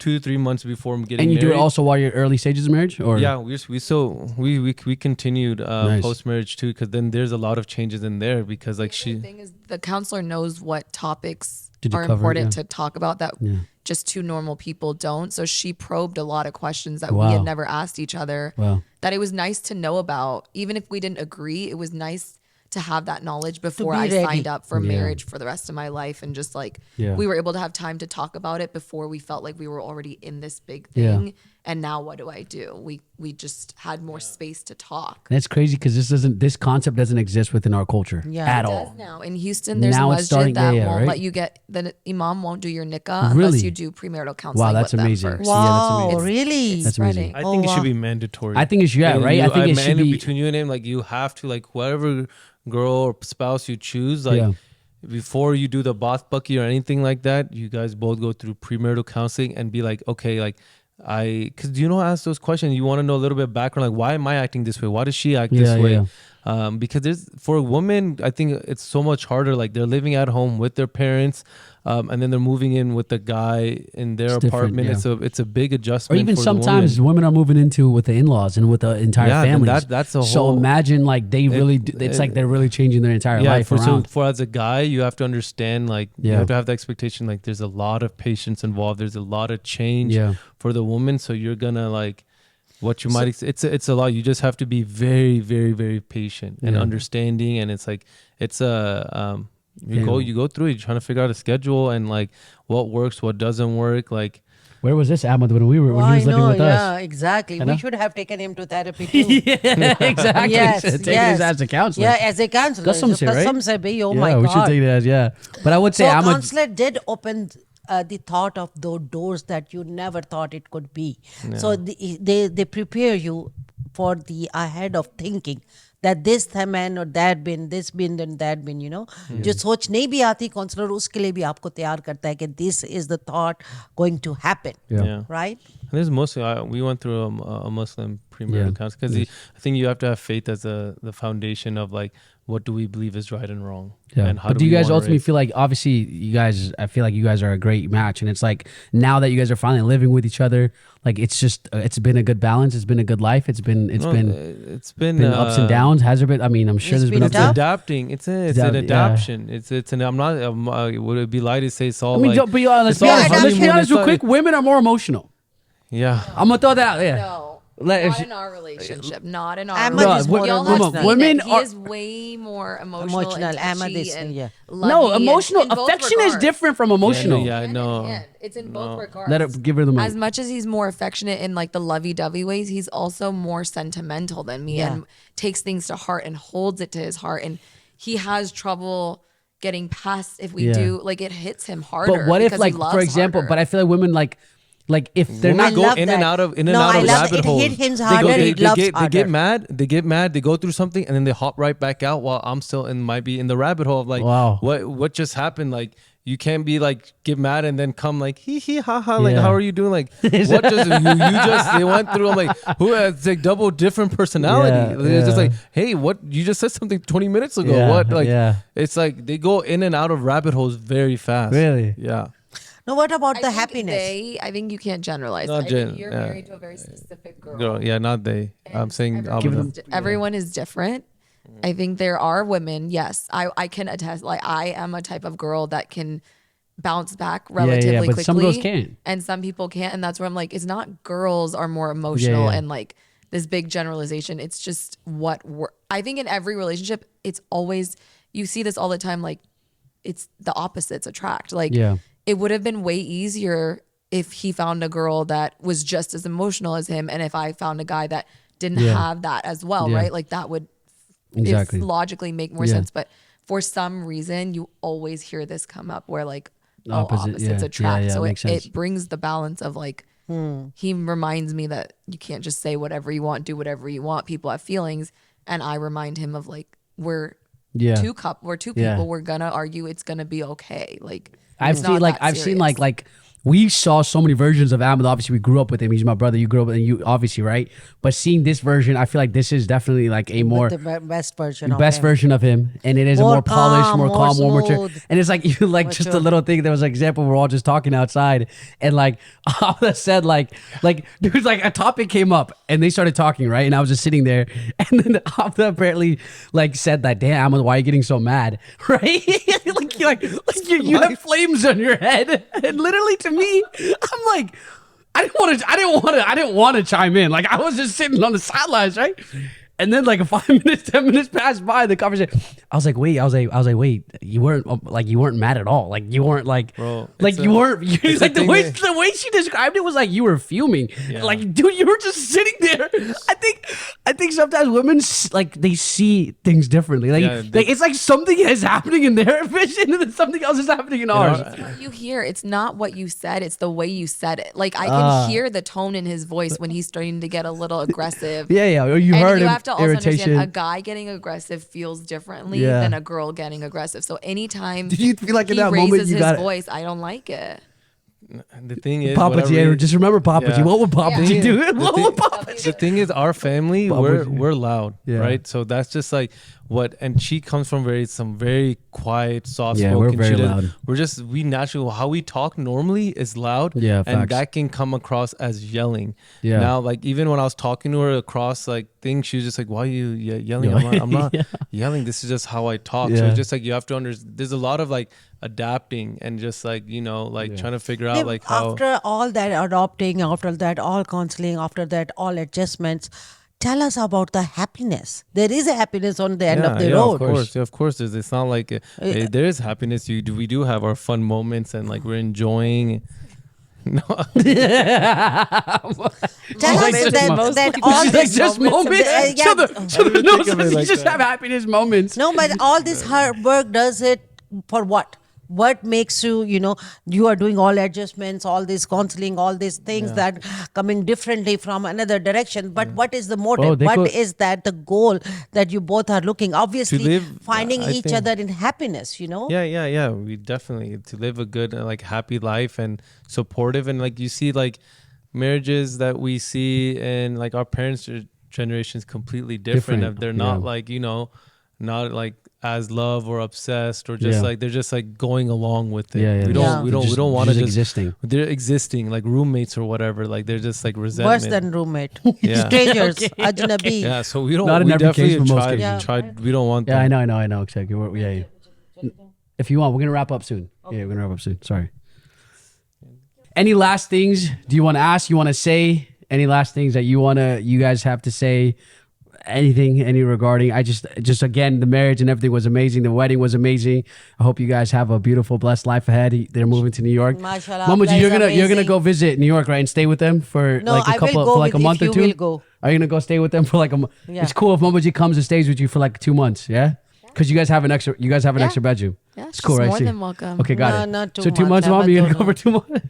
before getting And you married. do it also while you're early stages of marriage, or Yeah, we continued Nice. post marriage too, because then there's a lot of changes in there because like The thing is, the counselor knows what topics Did you are cover it? important Yeah. to talk about that Yeah. just two normal people don't. So she probed a lot of questions that we Wow. had never asked each other. Wow. That it was nice to know about. Even if we didn't agree, it was nice to have that knowledge before be I ready. signed up for Yeah. marriage for the rest of my life. And just like Yeah. we were able to have time to talk about it before we felt like we were already in this big Yeah. thing. And now what do I do? We just had more space to talk. And it's crazy because this concept doesn't exist within our culture Yeah. at It all. Does now in Houston, there's Now a it's masjid starting- that yeah, won't right? let you get the imam won't do your nikah Really? unless you do premarital counseling. Wow, that's with them amazing. first. Yeah, that's Wow, amazing. really? It's That's amazing. spreading. I think it wow. should be mandatory. I think it should, yeah, And right? I think it should and be. between you and him, like you have to like whatever girl or spouse you choose, like Yeah. before you do the bath bucky or anything like that, you guys both go through premarital counseling and be like, okay, like because you know, ask those questions. You want to know a little bit of background, like why am I acting this way? Why does she act this Yeah, way? yeah. Because there's for a woman, I think it's so much harder. Like they're living at home with their parents, and then they're moving in with the guy in their It's different, apartment. yeah. It's a big Or adjustment. even for the sometimes woman. women are moving into with the in-laws and with the entire Yeah, then families. that's a So whole- imagine like they really. It's like they're really changing their entire life around. for as a guy, you have to understand, like you Yeah. have to have the expectation, like there's a lot of patience involved. There's a lot of change Yeah. for the woman. So you're gonna like what you might. It's a lot. You just have to be very, very, very patient and Yeah. understanding. And it's like it's a you Yeah. go through it. You're trying to figure out a schedule and like what works, what doesn't work. Like Where was this Ahmed when we were when Oh, he was I living know, with yeah, us? exactly. You know? We should have taken him to therapy too. Yeah, exactly. Yes, Taking yes. his as a counselor. Yeah, as a counselor. Kasam se, right? Kasam se bhi, oh yeah, my we should God. take it as But I would say So Ahmed. counselor did open the thought of those doors that you never thought it could be. So they prepare you for the ahead of thinking that this man or that bin, this bin and that bin, you know. जो सोच नहीं भी आती counselor उसके लिए भी आपको तैयार करता है कि this is the thought going to happen, Yeah. right? And this is mostly we went through a Muslim premarital counseling because I think you have to have faith as the foundation of like what do we believe is right and wrong. Yeah. And how But do you we guys wanna ultimately raise- feel like, obviously, I feel like you guys are a great match, and it's like now that you guys are finally living with each other, like it's just it's been a good balance. It's been a good life. It's been been ups and downs. Has there been? I mean, I'm sure It's there's been been ups It's and tough. adapting. It's an Yeah. adaptation. It's an. I'm not. Would it be lie to say it's all I mean, like? don't be honest. it's all Let's be honeymoon, honest it's real all- quick. Women are more emotional. Yeah. I'm gonna throw that. Yeah. No. Let- Not in our relationship. Not in our Ahmed No, is what- more Y'all women- have seen women it. He are- is way more emotional, Emotional. and Ahmed touchy is- and yeah. No, lovey and emotional in both affection is regards. different from emotional. Yeah, Hand in no. hand. It's in both regards. Let it give her the mic. As much as he's more affectionate in like the lovey-dovey ways, he's also more sentimental than me Yeah. and takes things to heart and holds it to his heart. And he has trouble getting past if we Yeah. do like it hits him harder. But what if, because he like, loves for example, harder. but I feel like women like if they're Women not go love in and that. out of No, I love rabbit it. holes. Hit him They harder, he loves they harder. get mad. They get mad. They go through something, and then they hop right back out while I'm still in might be in the rabbit hole of like, Wow. what just happened? Like you can't be like get mad and then come like hee hee ha ha like Yeah. how are you doing? Like what just you just they went through. I'm like who has like double different personality? Yeah, It's just yeah. like hey, what you just said something 20 minutes ago. Yeah, What like yeah. it's like they go in and out of rabbit holes very fast. Really? Yeah. No, what about I the think happiness? I think you can't generalize. Not I think gen- you're yeah. married to a very specific girl. Girl, yeah, not they. I'm And saying everyone is different. I think there are women, yes, I can attest, like I am a type of girl that can bounce back yeah, relatively but quickly. some girls can't. And some people can't. And that's where I'm like, it's not girls are more emotional yeah. and like this big generalization. It's just what I think in every relationship, it's always, you see this all the time, like it's the opposites attract. Like Yeah. it would have been way easier if he found a girl that was just as emotional as him, and if I found a guy that didn't Yeah. have that as well, Yeah. right? Like that would Exactly. logically make more Yeah. sense. But for some reason, you always hear this come up where like Opposite, opposites yeah. attract. Yeah, so makes sense. it brings the balance of like he reminds me that you can't just say whatever you want, do whatever you want. People have feelings, and I remind him of like we're Yeah. we're two Yeah. people. We're gonna argue. It's gonna be okay. Like I've it's seen not like that I've seen serious. like we saw so many versions of Ahmed. Obviously, we grew up with him. He's my brother. You grew up with him. You obviously, right? But seeing this version, I feel like this is definitely like a more The best version of best him. version of him, and it is a More more polished, calm, more more calm, more mature. smooth. And it's like you like just a Mature. little thing. There was an example. We're all just talking outside, and like Abba said, like dude, like a topic came up, and they started talking, right? And I was just sitting there, and then Abba apparently like said that, "Damn, Ahmed, why are you getting so mad?" Right? like you have flames on your head, and literally to me, I'm like. I didn't want to chime in. Like I was just sitting on the sidelines, right? And then like 5 minutes, 10 minutes passed by the conversation. I was like, wait, wait, you weren't mad at all. Like you weren't like, Bro, like it's you a- weren't, you, it's like a the thing way, that- the way she described it was like you were fuming. Yeah. Like, dude, you were just sitting there. I think sometimes women like they see things differently. Like, Yeah, like it's like something is happening in their vision and then something else is happening in ours. What you hear, it's not what you said, it's the way you said it. Like I can hear the tone in his voice when he's starting to get a little aggressive. Yeah. Or you And heard you him, have to also irritation. understand a guy getting aggressive feels differently Yeah. than a girl getting aggressive. So anytime Did you feel like in he that raises moment you his got it? voice, I don't like it. The thing is, Papa whatever G, it- just remember Papa G. Yeah. What would Papa G do? What would Papa G? The thing is, our family, Papa G. we're loud, Yeah. right? So that's just like what, and she comes from some very quiet, soft Yeah, spoken. we're very loud. We naturally, how we talk normally is loud. Yeah, and facts. that can come across as yelling. Yeah. Now, like even when I was talking to her across like things, she was just like, "Why are you yelling?" Yeah. I'm not Yeah. yelling. This is just how I talk. So Yeah. it's just like you have to understand. There's a lot of like adapting and just like trying to figure out like how. After all that adopting, after that all counseling, after that all adjustments, tell us about the happiness. There is a happiness on the end of the road. Of course. It's not like there is happiness. We do have our fun moments and like we're enjoying. No, Tell Like us just that all She's like this just moments. yeah. So the no, think of it you like just that. have happiness moments. No, but all this hard work does it for what? What makes you, you are doing all adjustments, all this counseling, all these things that coming differently from another direction. But what is the motive? What is that the goal that you both are looking? Obviously, live, finding I each think- other in happiness, Yeah. We definitely to live a good like happy life and supportive, and like you see like marriages that we see and like our parents' generation is completely different. Different, They're not like not like as love or obsessed or just Yeah. like they're just like going along with it. Yeah. We don't want to just existing. They're existing like roommates or whatever. Like they're just like resentment. worse than roommate, Yeah. strangers, ajnabi. Yeah, so we don't. Not in we every case, definitely but most tried. cases. Tried. We don't want. Yeah, them. I know exactly. If you want, we're gonna wrap up soon. Yeah, we're gonna wrap up soon. Sorry. Any last things do you want to ask? You want to say any last things that you guys have to say? Anything, any regarding? I just again, the marriage and everything was amazing. The wedding was amazing. I hope you guys have a beautiful, blessed life ahead. They're moving to New York. Mashallah, Mamaji, that you're is gonna amazing. go visit New York, right, and stay with them for No, like I a couple will go for like a with month if or two. you will go. Are you gonna go stay with them for like a month? Yeah. It's cool if Mamaji comes and stays with you for like 2 months. Yeah, because you guys have an extra extra bedroom. Yeah, It's cool, she's right? more See? than welcome. Okay, got No, it. not 2 So 2 months, months. mom, you're gonna Ahmed go for 2 months.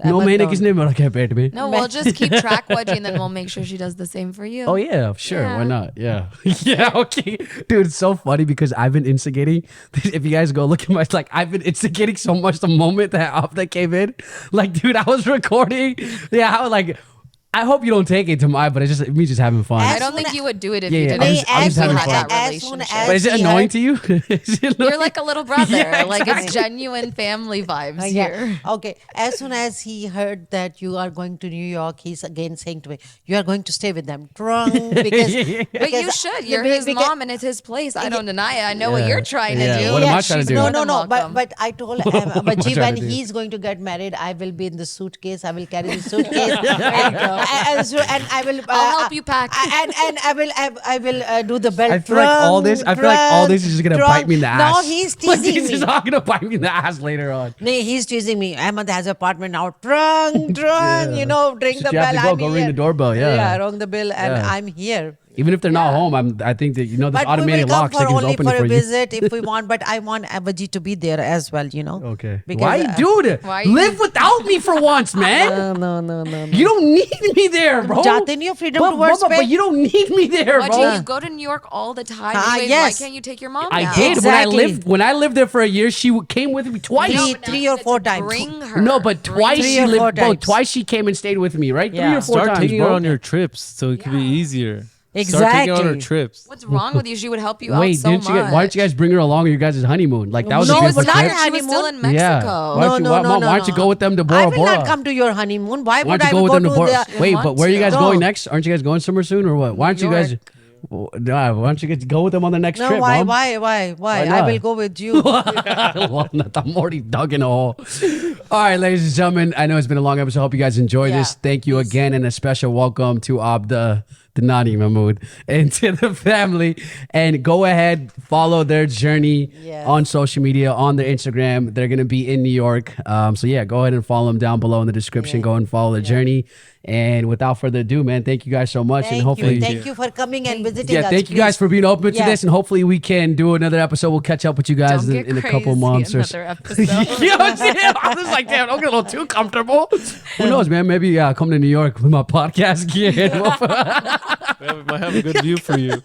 No Ahmed मैंने don't. किसने बोला क्या पेट में? No, we'll just keep track, Wajeeh, and then we'll make sure she does the same for you. Oh yeah, sure. Why Yeah. not? Yeah. Yeah, okay. Dude, it's so funny because I've been instigating. If you guys go look at my I've been instigating so much the moment that Abida came in. Like, dude, I was recording. Yeah, I was like, I hope you don't take it to my, but it's just me just having fun. I don't think you would do it if Yeah, you yeah, didn't. I'm just- I'm just if you having had fun. that As soon relationship. as But is it he annoying heard- to you? Is it You're annoying? like a little brother. Yeah, Like exactly. it's genuine family vibes here. Yeah. Okay. As soon as he heard that you are going to New York, he's again saying to me, "You are going to stay with them." Drunk because, But you should. You're his mom and it's his place. I don't deny it. I know what Yeah. you're trying to Yeah. do. What am I She's trying to do? more No. than welcome. But I told Wajeeh trying when to do? he's going to get married, I will be in the suitcase. I will carry the suitcase, and I will. I'll help you pack. And I will do the belt. I feel like all this. I feel like all this is just gonna bite me in the ass. No, he's Like, teasing he's me. just not gonna bite me in the ass later on. No, he's teasing me. Ahmed has an apartment now. Drunk, Yeah. ring So the you have bell. to go, I'm go ring here. the doorbell, yeah. Yeah, ring the bell, and Yeah. I'm here. Even if they're not home, I think that this But we will automated come locks for they can only open for it a for you. visit if we want. But I want Wajeeh to be there as well. Okay. Because, Why, dude? Why you- Live without me for once, man. No. You don't need me there, bro. जाते नहीं हो freedom but, towards but pay? you don't need me there, bro. Wajeeh, you go to New York all the time. Anyways, yes. Why can't you take your mom I now? did Exactly. when I lived there for a year. She came with me twice. Three- but now three you or said four to times. Bring her. No, but twice Three she or four lived. Bro, times. twice she came and stayed with me, right? 3 Yeah. or 4 Start times, taking bro. her on your trips so it could be easier. Start taking her on her Exactly. trips. What's wrong with you? She would help you out Wait, so didn't you much. guys, why didn't you guys bring her along on your guys' honeymoon? Like that was No, a it's beautiful not trip. a She was still in Yeah. Mexico. Why don't you, why don't you go with them to Bora I will Bora? not come to your honeymoon. Why Why would don't I you go with go them to to Bora? the... Wait, want but where are you guys to. going No. next? Aren't you guys going somewhere soon or what? Why don't you guys? Why don't you get to go with them on the next No, trip, why? Mom? Why Why I not? will go with you. I'm already dug in a hole. All right, ladies and gentlemen, I know it's been a long episode. I hope you guys enjoyed this. Yeah. Thank you again, and a special welcome to Abida, the Nani Mahmood, and to the family. And go ahead, follow their journey Yes. on social media, on their Instagram. They're going to be in New York. So yeah, go ahead and follow them down below in the description. Yeah. Go and follow the journey. And without further ado, man, thank you guys so much. and hopefully, Thank you for coming and visiting yeah, us. thank you guys please. for being open to Yeah. this, and hopefully we can do another episode. We'll catch up with you guys Don't in, get in a couple crazy, months. another episode. Yeah, damn, I was like, damn, don't get a little too comfortable. Who knows, man? Maybe come to New York with my podcast gear. We might have a good view for you.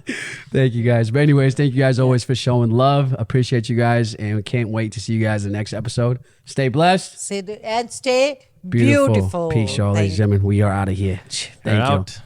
Thank you guys. But anyways, thank you guys always for showing love. Appreciate you guys, and we can't wait to see you guys in the next episode. Stay blessed. And stay beautiful. Peace, y'all, ladies and gentlemen. We are out of here. Thank you. Out.